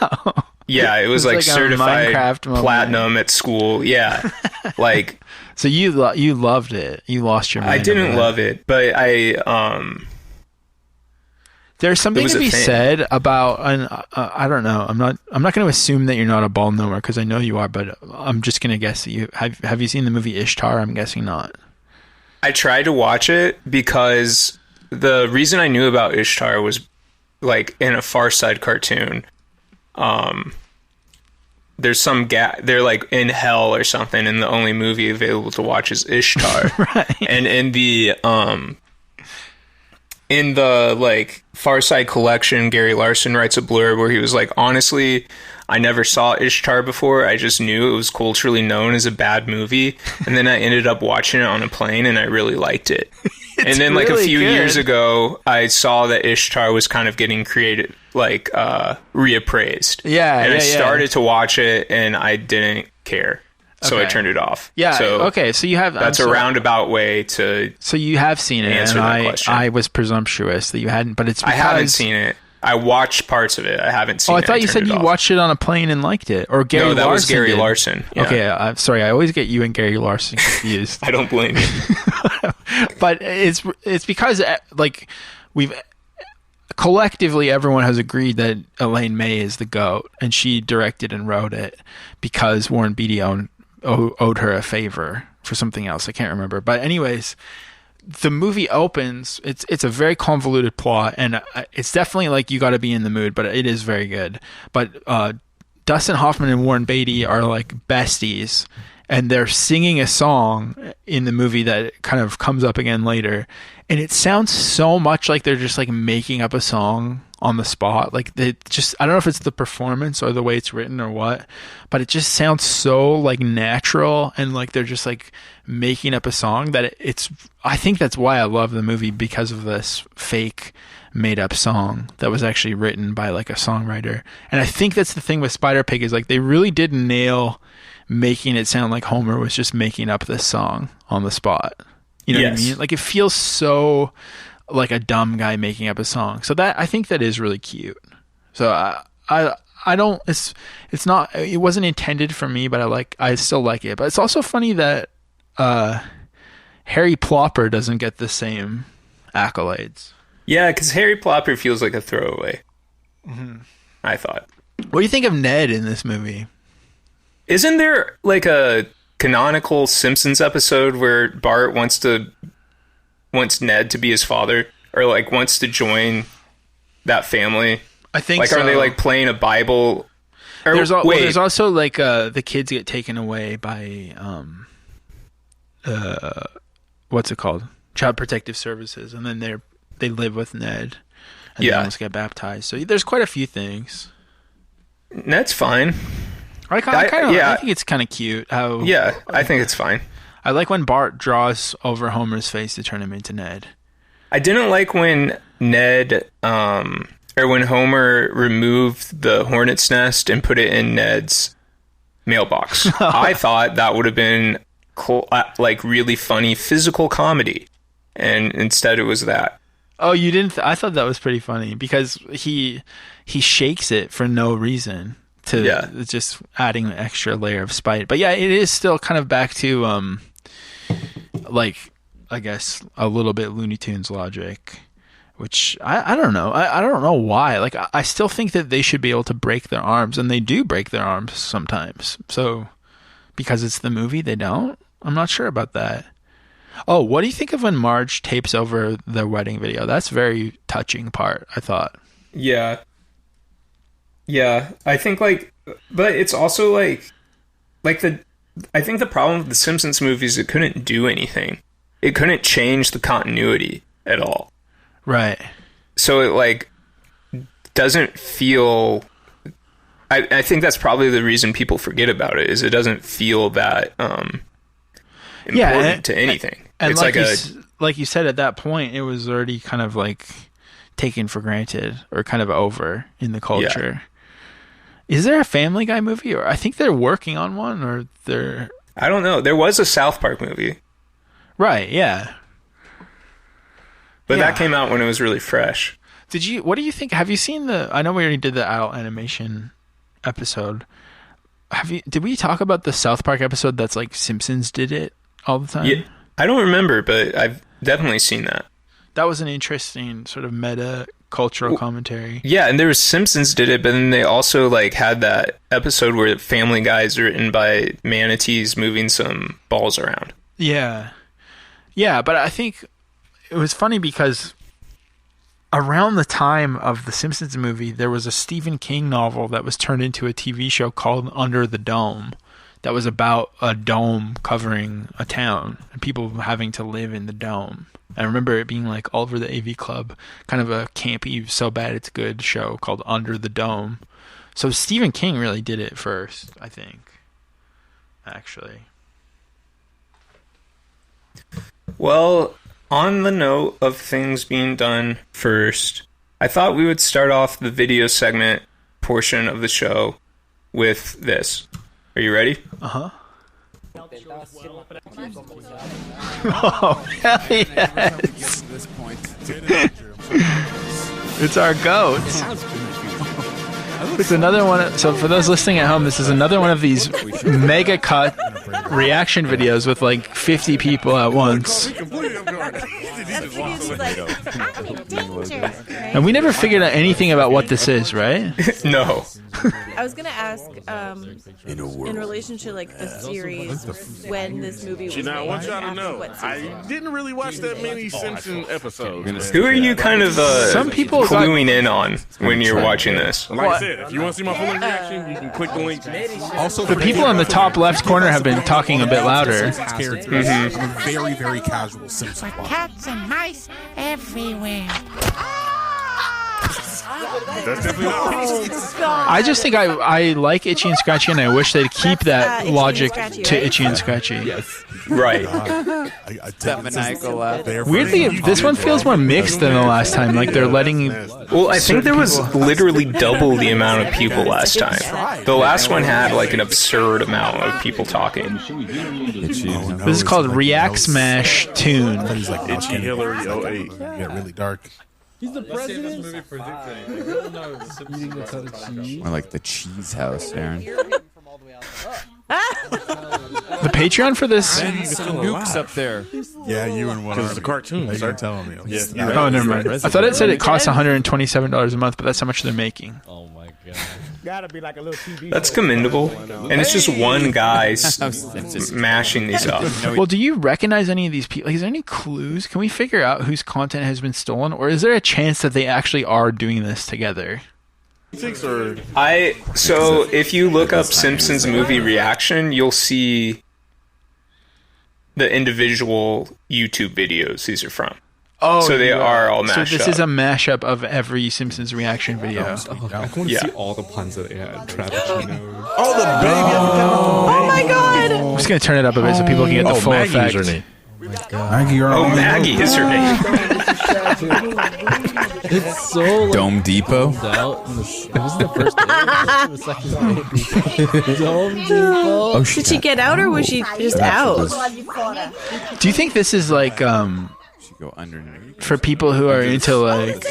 it was like certified platinum at school. Yeah. Like, so you loved it. You lost your mind. I didn't love it, but there's something to be said about, I don't know. I'm not going to assume that you're not a ball knower because I know you are, but I'm just going to guess that you have you seen the movie Ishtar? I'm guessing not. I tried to watch it because the reason I knew about Ishtar was like in a Far Side cartoon. There's some they're like in hell or something, and the only movie available to watch is Ishtar. Right. And in the like Far Side collection, Gary Larson writes a blurb where he was like, honestly, I never saw Ishtar before. I just knew it was culturally known as a bad movie. And then I ended up watching it on a plane and I really liked it. And then like really a few years ago, I saw that Ishtar was kind of getting created, like reappraised. Yeah. And I started to watch it and I didn't care. so I turned it off. Yeah. So okay. So you have that's a roundabout way to. So you have seen it, answer and that question. I was presumptuous that you hadn't, but it's because I haven't seen it. I watched parts of it. I haven't seen it. Oh, I thought you said you watched it on a plane and liked it. Or Gary Larson. No, that was Gary did. Larson. Yeah. Okay, I'm sorry. I always get you and Gary Larson confused. I don't blame you. But it's because like we've collectively everyone has agreed that Elaine May is the GOAT, and she directed and wrote it because Warren Beatty owed her a favor for something else. I can't remember. But anyways, the movie opens. It's a very convoluted plot, and it's definitely like you got to be in the mood. But it is very good. But Dustin Hoffman and Warren Beatty are like besties, and they're singing a song in the movie that kind of comes up again later, and it sounds so much like they're just like making up a song on the spot. Like they just, I don't know if it's the performance or the way it's written or what, but it just sounds so like natural, and like they're just like making up a song that I think that's why I love the movie, because of this fake made up song that was actually written by like a songwriter. And I think that's the thing with Spider Pig, is like they really did nail making it sound like Homer was just making up this song on the spot. You know what I mean? Like it feels so like a dumb guy making up a song. So that, I think that is really cute. So I don't, it's not, it wasn't intended for me, but I still like it. But it's also funny that Harry Plopper doesn't get the same accolades. Yeah, because Harry Plopper feels like a throwaway. Mm-hmm. I thought. What do you think of Ned in this movie? Isn't there like a canonical Simpsons episode where Bart wants Ned to be his father, or like wants to join that family? I think like, so. Are they like playing a Bible? Or, there's also like the kids get taken away by what's it called? Child Protective Services, and then they live with Ned, and they almost get baptized. So there's quite a few things. Ned's fine. I think it's kind of cute. I think it's fine. I like when Bart draws over Homer's face to turn him into Ned. I didn't like when Ned, or when Homer removed the hornet's nest and put it in Ned's mailbox. I thought that would have been like really funny physical comedy, and instead it was that. Oh, you didn't? I thought that was pretty funny because he shakes it for no reason. Just adding an extra layer of spite. But yeah, it is still kind of back to like, I guess a little bit Looney Tunes logic, which I don't know. I don't know why. Like I still think that they should be able to break their arms, and they do break their arms sometimes. So because it's the movie, they don't? I'm not sure about that. Oh, what do you think of when Marge tapes over the wedding video? That's a very touching part, I thought. Yeah. Yeah, I think like, but it's also like I think the problem with the Simpsons movies, it couldn't do anything. It couldn't change the continuity at all. Right. So it like doesn't feel, I think that's probably the reason people forget about it, is it doesn't feel that important to anything. And it's like you said, at that point, it was already kind of like taken for granted or kind of over in the culture. Yeah. Is there a Family Guy movie? Or I think they're working on one, or they're... I don't know. There was a South Park movie. Right, yeah. But that came out when it was really fresh. What do you think? Have you seen I know we already did the adult animation episode. Did we talk about the South Park episode that's like Simpsons did it all the time? Yeah, I don't remember, but I've definitely seen that. That was an interesting sort of meta cultural commentary. Yeah, and there was Simpsons did it, but then they also like had that episode where Family Guy is written by manatees moving some balls around. Yeah. Yeah, but I think it was funny because around the time of the Simpsons movie, there was a Stephen King novel that was turned into a TV show called Under the Dome that was about a dome covering a town and people having to live in the dome. I remember it being like all over the AV Club, kind of a campy, so bad it's good show called Under the Dome. So Stephen King really did it first, I think, actually. Well, on the note of things being done first, I thought we would start off the video segment portion of the show with this. Are you ready? Uh-huh. Oh, hell yes. It's our goat. It's another one. So for those listening at home, this is another one of these mega cut reaction videos with like 50 people at once. And we never figured out anything about what this is, right? No. I was gonna ask, in relation to like the series, when this movie was made. I want y'all to know, I didn't really watch that many Simpsons episodes. Who are you kind of some people cluing in on when you're watching this? Like I said, if you want to see my full reaction, you can click the link. Also, the people in the top left corner have been talking a bit louder. I'm a very, very casual Simpsons watcher. Cats and mice everywhere. That's definitely not. I just think I like Itchy and Scratchy, and I wish they'd keep that logic to Itchy and Scratchy. Yes. Right. That maniacal laugh. Weirdly, this one feels more mixed than the last time. Like they're letting. Well, I think there was literally double the amount of people last time. The last one had like an absurd amount of people talking. This is called React Smash Tune. He's like Itchy Hillary 08. Get really dark. He's the president. More like the cheese house, Aaron. The Patreon for this. Nukes up there. Yeah, you and what? Because it's a cartoon. You're telling me. Yes. Oh, never mind. I thought it said it costs $127 a month, but that's how much they're making. Oh my god. Gotta be like a little TV. That's commendable. And it's just one guy mashing these up. Well, do you recognize any of these people? Like, is there any clues? Can we figure out whose content has been stolen? Or is there a chance that they actually are doing this together? So if you look up Simpsons Movie reaction, you'll see the individual YouTube videos these are from. Oh, so they are all mashed up. So this is a mashup of every Simpsons reaction video. I want to see all the puns that they had. Travis. Oh, the baby! Oh my god! I'm just gonna turn it up a bit so people can get the full Maggie's effect. her name. Maggie is her name. It's so like, Dome Depot. Out. This was the first day. The second day. Dome Depot. Oh, Did she get out or was she just out? Do you think this is like Go underneath. for people who are into like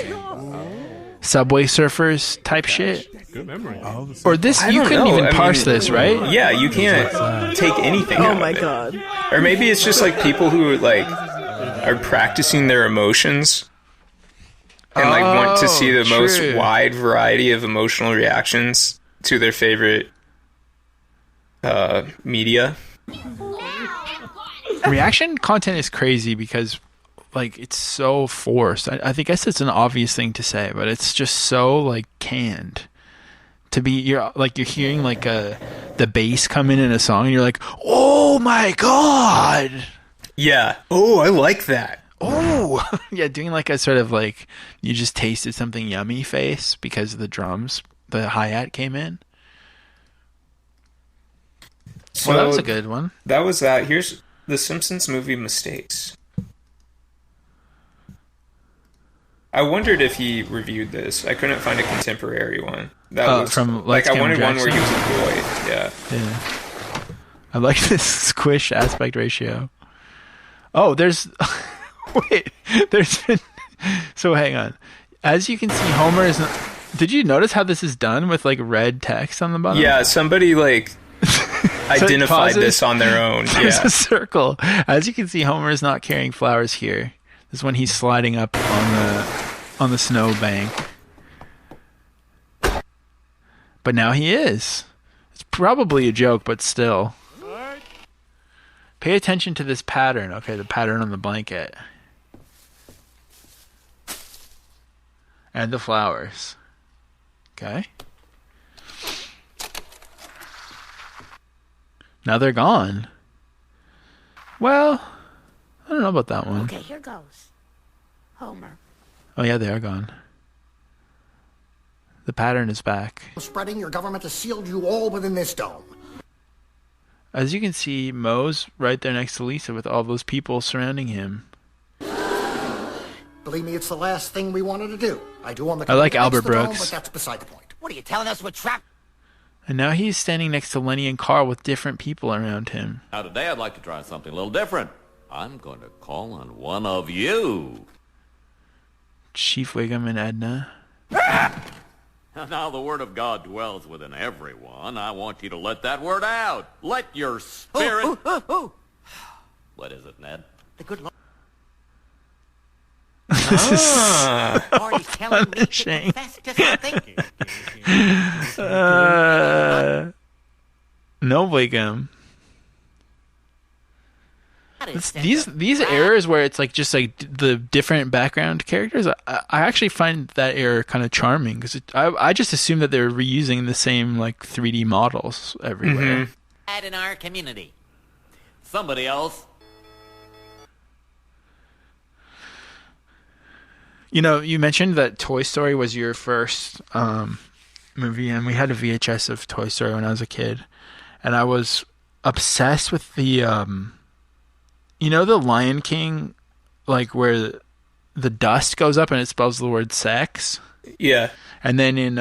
Subway Surfers type shit? Good memory. Or this, you couldn't even parse this, right? Yeah, you can't take anything out Oh of my it. god. Or maybe it's just like people who like are practicing their emotions and like want to see the most wide variety of emotional reactions to their favorite media. Reaction content is crazy because like it's so forced. I guess it's an obvious thing to say, but it's just so like canned. To be you're hearing like the bass come in a song and you're like, oh my god. Yeah. Oh, I like that. Oh yeah, doing like a sort of like you just tasted something yummy face because the drums, the hi-hat came in. So well, that was a good one. That was that. Here's the Simpsons movie mistakes. I wondered if he reviewed this. I couldn't find a contemporary one. That was from like I wanted Jackson. one where he was a boy. Yeah. I like this squish aspect ratio. Oh, there's there's been so hang on. As you can see, Homer is. Did you notice how this is done with like red text on the bottom? Yeah, somebody like identified this on their own. There's Yeah. a circle. As you can see, Homer is not carrying flowers here. This is when he's sliding up on the snow bank. But now he is. It's probably a joke, but still. Pay attention to this pattern. Okay, the pattern on the blanket. And the flowers. Okay. Now they're gone. Well, I don't know about that one. Okay, here goes. Homer. Oh yeah, they are gone. The pattern is back. Spreading, your government has sealed you all within this dome. As you can see, Moe's right there next to Lisa with all those people surrounding him. Believe me, it's the last thing we wanted to do. I do on the I like committee Albert next to the dome, Brooks. but that's beside the point. What are you telling us? We're trapped? And now he's standing next to Lenny and Carl with different people around him. Now today I'd like to try something a little different. I'm going to call on one of you. Chief Wiggum and Edna. Now the word of God dwells within everyone. I want you to let that word out. Let your spirit... What is it, Ned? The good Lord. This is Are you telling me to punishing. confess to something? No Wiggum. These errors where it's like just like the different background characters, I actually find that error kind of charming because I just assume that they're reusing the same like 3D models everywhere. In our community. Somebody else. You know, you mentioned that Toy Story was your first movie, and we had a VHS of Toy Story when I was a kid, and I was obsessed with the you know, the Lion King, like where the dust goes up and it spells the word sex? Yeah. And then in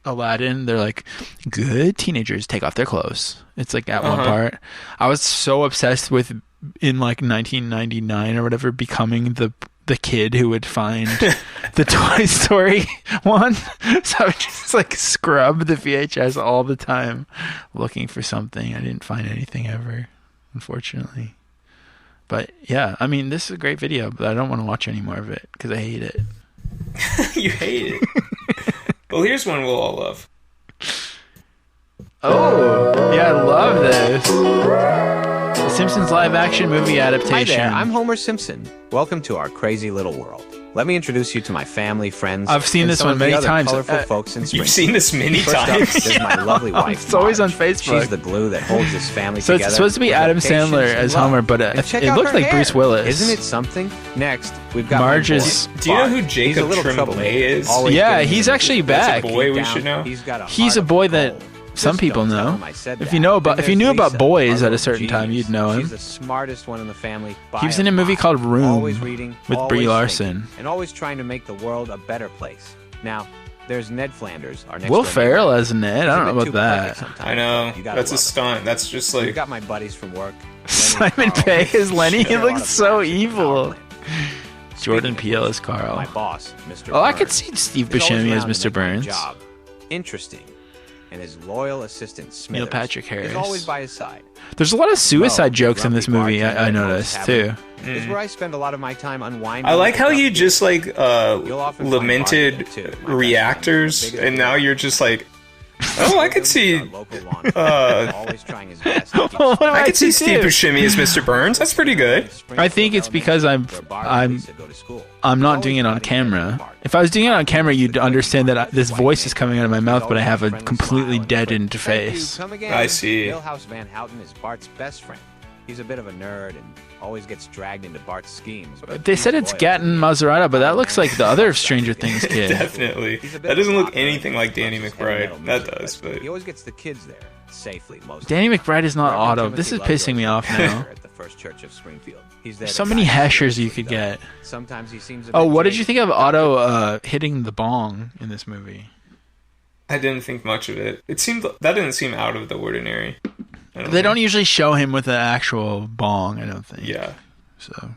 Aladdin, they're like, good teenagers take off their clothes. It's like at one part. I was so obsessed with, in like 1999 or whatever, becoming the kid who would find the Toy Story one. So I would just like scrub the VHS all the time looking for something. I didn't find anything ever, unfortunately. But yeah, I mean, this is a great video, but I don't want to watch any more of it because I hate it. You hate it. Well, here's one we'll all love. Oh, yeah, I love this. The Simpsons live-action movie adaptation. Hi there, I'm Homer Simpson. Welcome to our crazy little world. Let me introduce you to my family, friends. I've seen and this some one of the many other times. Colorful folks in You've seen this many First times. Up, there's my lovely wife. It's always on Marge. Facebook. She's the glue that holds this family So together. it's supposed to be with Adam patience Sandler and as love. Homer, but And check it out looked her like hair. Bruce Willis. Isn't it something? Next, we've got Marge my boy, is- Do you know Bart. who He's a Jacob little Tremblay troublemaker, is? always Yeah, getting he's in actually the back. That's a boy we down. should know. He's got a He's heart a of boy that gold. some Just people don't tell know. him I said If that. you know about, And if you knew there's about Lisa, boys our at a little certain time, genius. you'd know him. She's the smartest one in the family. by He was a in a movie mile. called Room Always reading, with always Brie thinking, Larson. and always trying to make the world a better place. Now, there's Ned Flanders, our next Will door Ferrell neighbor. as Ned. He's I a don't know bit about too perfect that. sometimes. I know. You gotta That's a love him. stunt. That's just We've like... got my buddies from work. Simon Pegg as Lenny. He looks so evil. Jordan Peele as Carl. My boss, Mr. Oh, I Burns, could see Steve is always Buscemi as around to Mr. make my Burns. job interesting, and his loyal assistant Smithers Neil Patrick Harris. is always by his side. There's a lot of suicide Mo, jokes in this grumpy movie, I bartender noticed, most too. Is where I spend a lot of my time unwinding. I like how with you Duffy. just like You'll often find lamented Barney too, my best friend, reactors, the biggest and now you're just like, oh, I could see. always trying his best to keep What am I I could see to Steve do? Buscemi as Mr. Burns. That's pretty good. I think it's because I'm not doing it on camera. If I was doing it on camera, you'd understand that this voice is coming out of my mouth, but I have a completely deadened face. Come again. I see. Milhouse Van Houten is Bart's best friend. He's a bit of a nerd and always gets dragged into Bart's schemes. But They said it's Gatton Maserati, but that looks like the other Stranger Things kid. Definitely. That doesn't look anything like Danny McBride. That does, but he always gets the kids there safely. Most Danny McBride is not Reverend Otto. Timothy This is Lovejoy pissing me is off the now. pastor at the First Church of Springfield. He's there There's to so many guide hashers you seriously, could though. get. Sometimes he seems a Oh, bit what did you jaded. think of Otto hitting the bong in this movie? I didn't think much of it. That didn't seem out of the ordinary. They don't usually show him with an actual bong, I don't think. Yeah. So.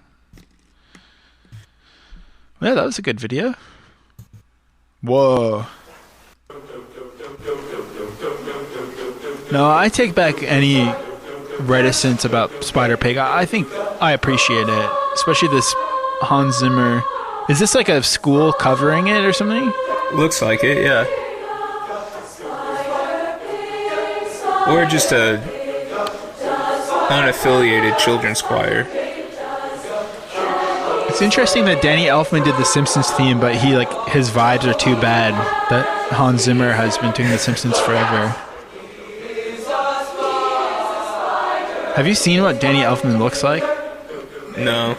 Yeah, that was a good video. Whoa. No, I take back any reticence about Spider-Pig. I think I appreciate it, especially this Hans Zimmer. Is this like a school covering it or something? Looks like it, yeah. Or just a unaffiliated children's choir. It's interesting that Danny Elfman did the Simpsons theme, but his vibes are too bad that Hans Zimmer has been doing the Simpsons forever. Have you seen what Danny Elfman looks like? No.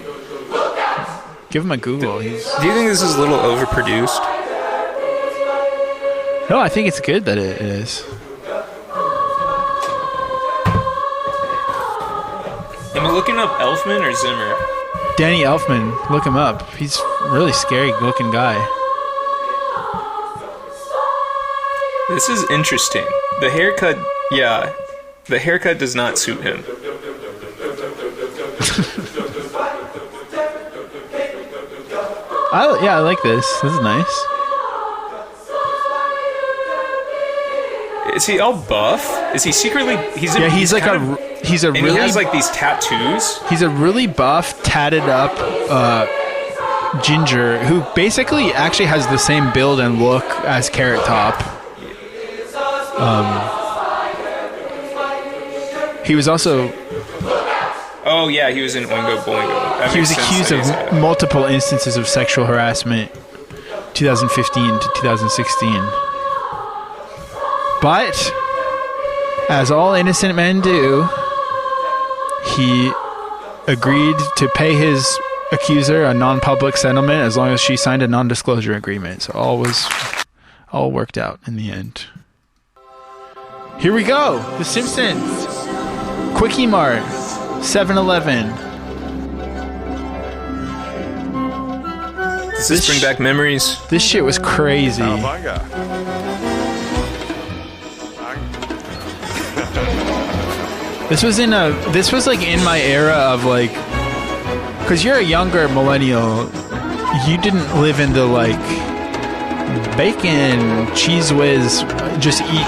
Give him a Google. Do you think this is a little overproduced? No, I think it's good that it is. Am I looking up Elfman or Zimmer? Danny Elfman, look him up. He's a really scary looking guy. This is interesting. The haircut, yeah. The haircut does not suit him. I like this. This is nice. Is he all buff? Is he secretly? He's a and he has like these tattoos. He's a really buff, tatted up ginger who basically actually has the same build and look as Carrot Top. He was also. Oh yeah, he was in Oingo Boingo. He was accused of multiple instances of sexual harassment, 2015 to 2016. But, as all innocent men do, he agreed to pay his accuser a non-public settlement as long as she signed a non-disclosure agreement. So all worked out in the end. Here we go. The Simpsons. Quickie Mart. 7-Eleven. Does this bring back memories? This shit was crazy. This was like in my era of like, because you're a younger millennial, you didn't live in the like bacon, cheese whiz, just eat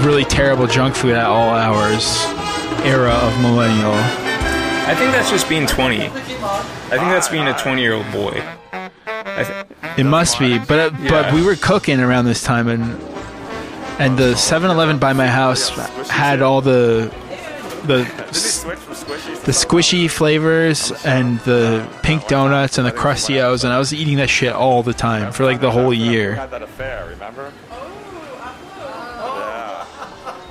really terrible junk food at all hours era of millennial. I think that's just being 20. I think that's being a 20-year-old boy. It must be, but we were cooking around this time, and the 7-Eleven by my house had all the squishy flavors and the pink donuts and the Crustios, and I was eating that shit all the time for like the whole year. You had that affair, remember?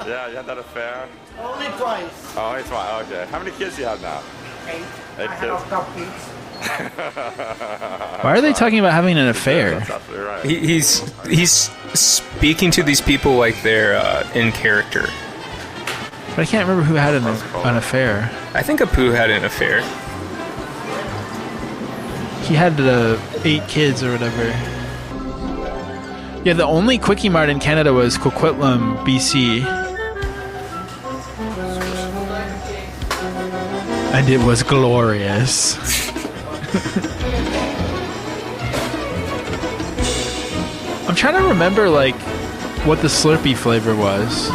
Yeah, you had that affair. Only twice. Oh, only twice. Okay. How many kids do you have now? 8. 8 kids. Why are they talking about having an affair? That's absolutely right. He's speaking to these people like they're in character. But I can't remember who had an affair. I think Apu had an affair. He had 8 kids or whatever. Yeah, the only Quickie Mart in Canada was Coquitlam, BC. And it was glorious. I'm trying to remember like what the Slurpee flavor was.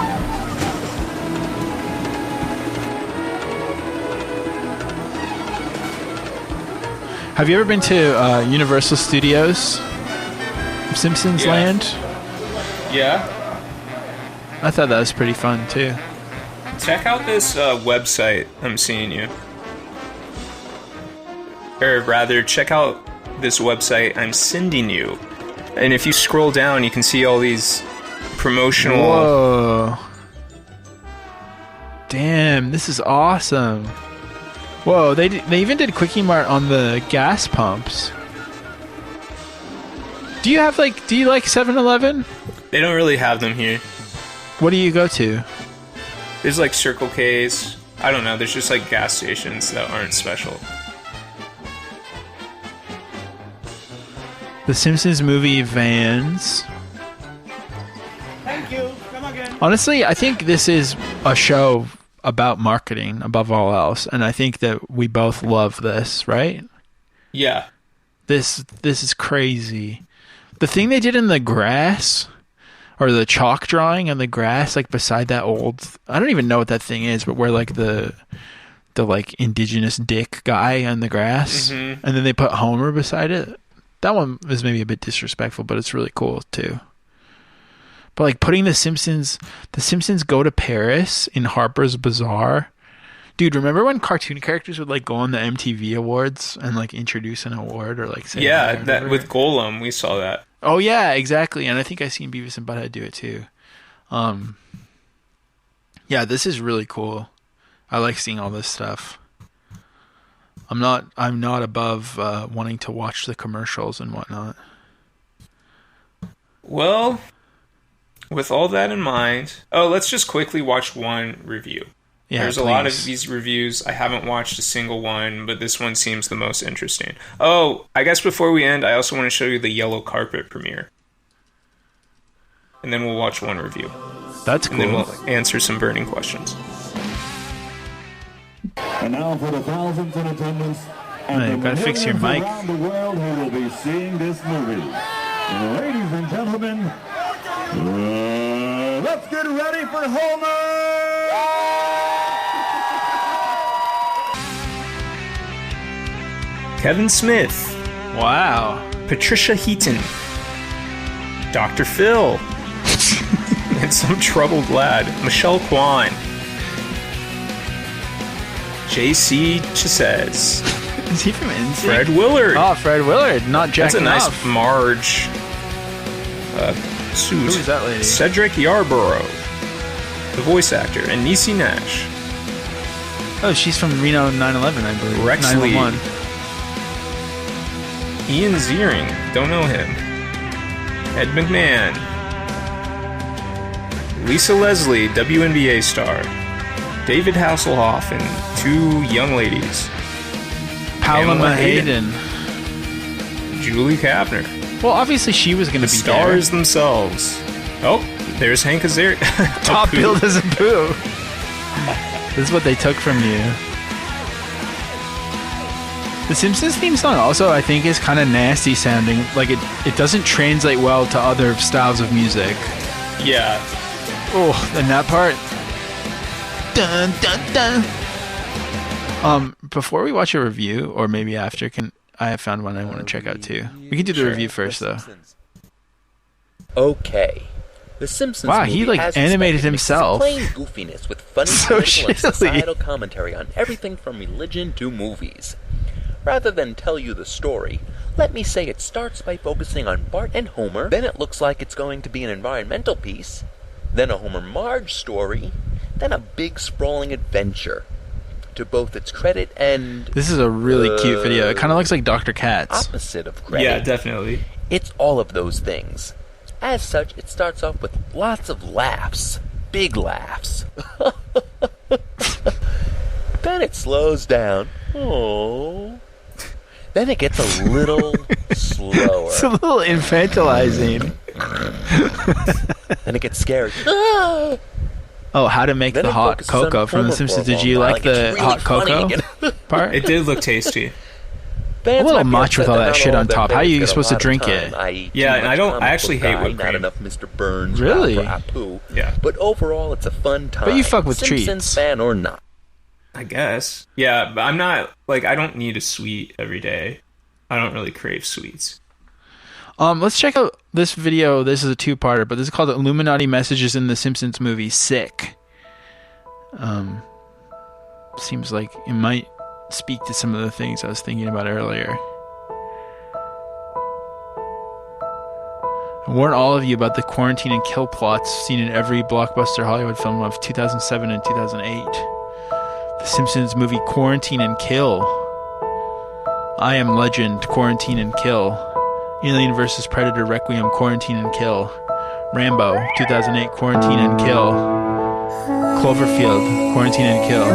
Have you ever been to Universal Studios? Simpsons Land? Yeah. I thought that was pretty fun too. Check out this website I'm seeing you. Or rather, check out this website I'm sending you. And if you scroll down, you can see all these promotional... Whoa. Damn, this is awesome. Whoa, they even did Quickie Mart on the gas pumps. Do you like 7-Eleven? They don't really have them here. What do you go to? There's like Circle K's. I don't know, there's just like gas stations that aren't special. The Simpsons Movie vans. Thank you. Come again. Honestly, I think this is a show about marketing above all else, and I think that we both love this, right? Yeah. This is crazy. The thing they did in the grass, or the chalk drawing on the grass, like beside that old, I don't even know what that thing is, but where like the like indigenous dick guy on the grass, and then they put Homer beside it. That one is maybe a bit disrespectful, but it's really cool too. But like putting the Simpsons go to Paris in Harper's Bazaar. Dude, remember when cartoon characters would like go on the MTV Awards and like introduce an award or like say that with Golem, we saw that. Oh yeah, exactly. And I think I've seen Beavis and Butthead do it too. Yeah, this is really cool. I like seeing all this stuff. I'm not above wanting to watch the commercials and whatnot. Well, with all that in mind, let's just quickly watch one review. Yeah, There's a lot of these reviews. I haven't watched a single one, but this one seems the most interesting. Oh, I guess before we end, I also want to show you the yellow carpet premiere. And then we'll watch one review. That's cool. And then we'll answer some burning questions. And now for the thousands in attendance and you gotta fix your mic. around the world who will be seeing this movie. Ladies and gentlemen, let's get ready for Homer! Kevin Smith. Wow. Patricia Heaton. Dr. Phil. And some troubled lad. Michelle Kwan. J.C. Chesez. Is he from NSYNC? Fred Willard. Oh, Fred Willard, not Jack. That's a nice Marge suit. Who is that lady? Cedric Yarborough, the voice actor, and Niecy Nash. Oh, she's from Reno 9/11, I believe. Rex 911. Lee. Ian Ziering, don't know him. Ed McMahon. Lisa Leslie, WNBA star. David Hasselhoff and two young ladies. Pamela Hayden. Julie Kavner. Well, obviously she was going to be stars themselves. Oh, there's Hank Azaria. Top billed as a boo. This is what they took from you. The Simpsons theme song also, I think, is kind of nasty sounding. Like, it doesn't translate well to other styles of music. Yeah. Oh, and that part. Dun, dun, dun. Before we watch a review, or maybe after, I have found one I want to check out too. We can do the review first, though. Okay. The Simpsons wow, movie he like as animated himself. Plain goofiness with funny political and societal commentary on everything from religion to movies. Rather than tell you the story, let me say it starts by focusing on Bart and Homer, then it looks like it's going to be an environmental piece, then a Homer-Marge story, then a big sprawling adventure. To both its credit and... This is a really cute video. It kind of looks like Dr. Katz. Opposite of credit. Yeah, definitely. It's all of those things. As such, it starts off with lots of laughs. Big laughs. Then it slows down. Oh. Then it gets a little slower. It's a little infantilizing. Then it gets scary. Oh, how to make the hot cocoa from The Simpsons. Did you like the hot cocoa part? It did look tasty. A little much with all that shit on top. How are you supposed to drink it? Yeah, and I actually hate whipped cream. Not enough Mr. Burns. Really? Yeah. But overall, it's a fun time. But you fuck with Simpsons treats. fan or not. I guess. Yeah, but I'm not, like, I don't need a sweet every day. I don't really crave sweets. Let's check out this video. This is a two-parter, but this is called Illuminati Messages in the Simpsons Movie. Sick. Seems like it might speak to some of the things I was thinking about earlier. I warn all of you about the quarantine and kill plots seen in every blockbuster Hollywood film of 2007 and 2008. The Simpsons movie Quarantine and Kill. I Am Legend, Quarantine and Kill. Alien vs. Predator Requiem, Quarantine and Kill. Rambo, 2008, Quarantine and Kill. Cloverfield, Quarantine and Kill.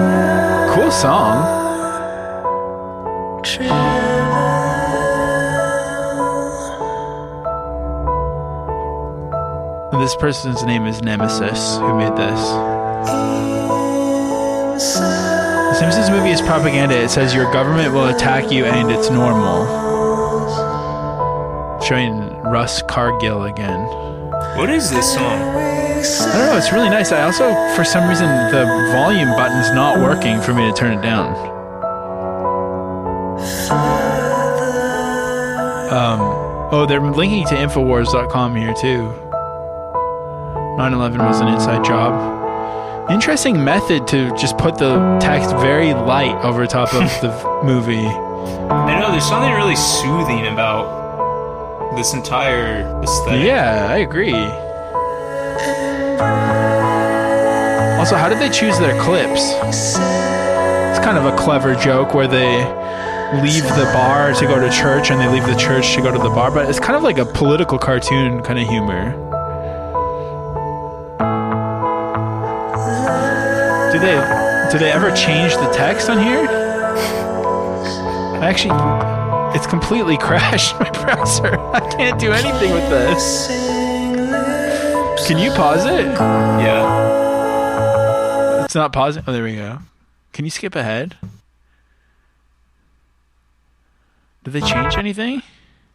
Cool song. And this person's name is Nemesis, who made this. The Simpsons movie is propaganda. It says your government will attack you and it's normal. Showing Russ Cargill again. What is this song? I don't know, it's really nice. I also, for some reason, the volume button's not working for me to turn it down. Oh, they're linking to Infowars.com here, too. 9/11 was an inside job. Interesting method to just put the text very light over top of the movie. I know, there's something really soothing about this entire aesthetic. Yeah, I agree. Also, how did they choose their clips? It's kind of a clever joke where they leave the bar to go to church and they leave the church to go to the bar, but it's kind of like a political cartoon kind of humor. Do they ever change the text on here? Actually, it's completely crashed my browser. I can't do anything with this. Can you pause it? Yeah. It's not pausing. Oh, there we go. Can you skip ahead? Did they change anything?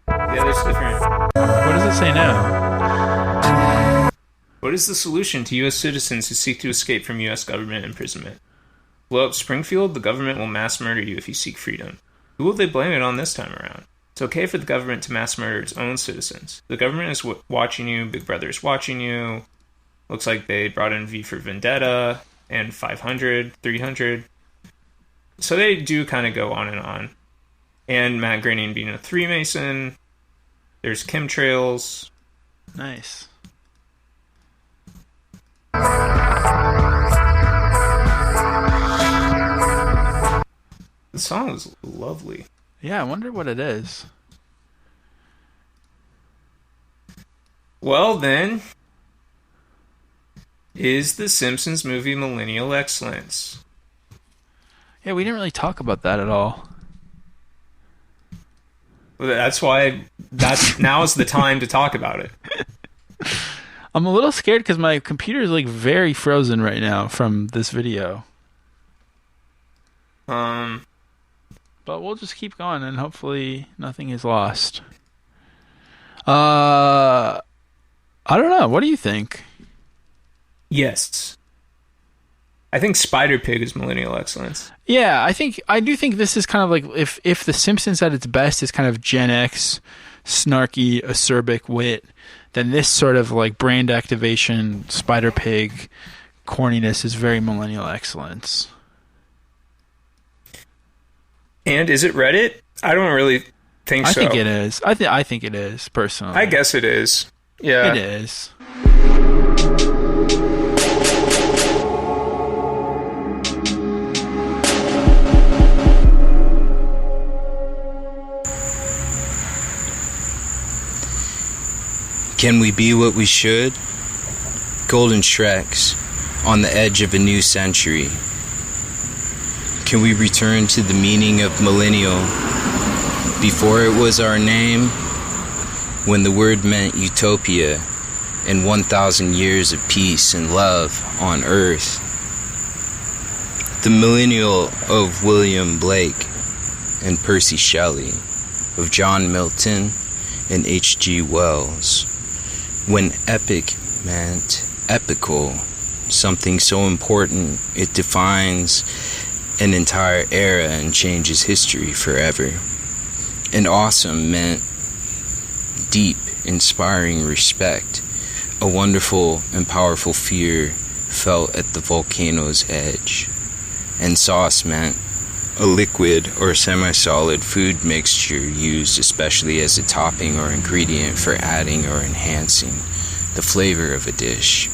Yeah, there's different. What does it say now? What is the solution to U.S. citizens who seek to escape from U.S. government imprisonment? Blow up Springfield? The government will mass murder you if you seek freedom. Who will they blame it on this time around? It's okay for the government to mass murder its own citizens. The government is watching you. Big Brother is watching you. Looks like they brought in V for Vendetta and 500, 300. So they do kind of go on and on. And Matt Groening being a Freemason. There's chemtrails. Nice. The song is lovely. Yeah, I wonder what it is. Well, then, is the Simpsons movie millennial excellence? Yeah, we didn't really talk about that at all. Well, that's why now is the time to talk about it. I'm a little scared because my computer is like very frozen right now from this video. But we'll just keep going and hopefully nothing is lost. I don't know. What do you think? Yes. I think Spider Pig is millennial excellence. Yeah, I do think this is kind of like if The Simpsons at its best is kind of Gen X, snarky, acerbic wit, then this sort of like brand activation, Spider Pig corniness is very millennial excellence. And is it Reddit? I don't really think so. I think it is. I think it is, personally. I guess it is. Yeah. It is. Can we be what we should? Golden Shreks, on the edge of a new century. Can we return to the meaning of millennial before it was our name, when the word meant utopia and 1,000 years of peace and love on earth? The millennial of William Blake and Percy Shelley, of John Milton and H.G. Wells, when epic meant epical, something so important it defines an entire era and changes history forever. And awesome meant deep, inspiring respect, a wonderful and powerful fear felt at the volcano's edge. And sauce meant a liquid or semi-solid food mixture used especially as a topping or ingredient for adding or enhancing the flavor of a dish.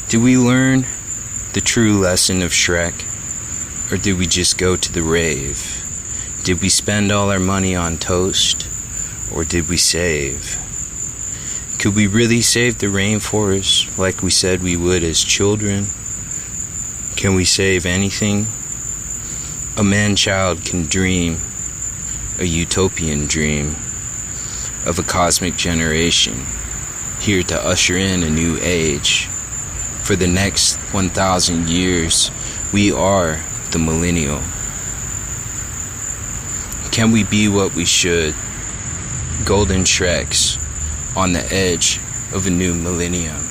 Did we learn the true lesson of Shrek? Or did we just go to the rave? Did we spend all our money on toast? Or did we save? Could we really save the rainforest like we said we would as children? Can we save anything? A man-child can dream a utopian dream of a cosmic generation here to usher in a new age. For the next 1,000 years, we are the millennial. Can we be what we should? Golden Shreks on the edge of a new millennium.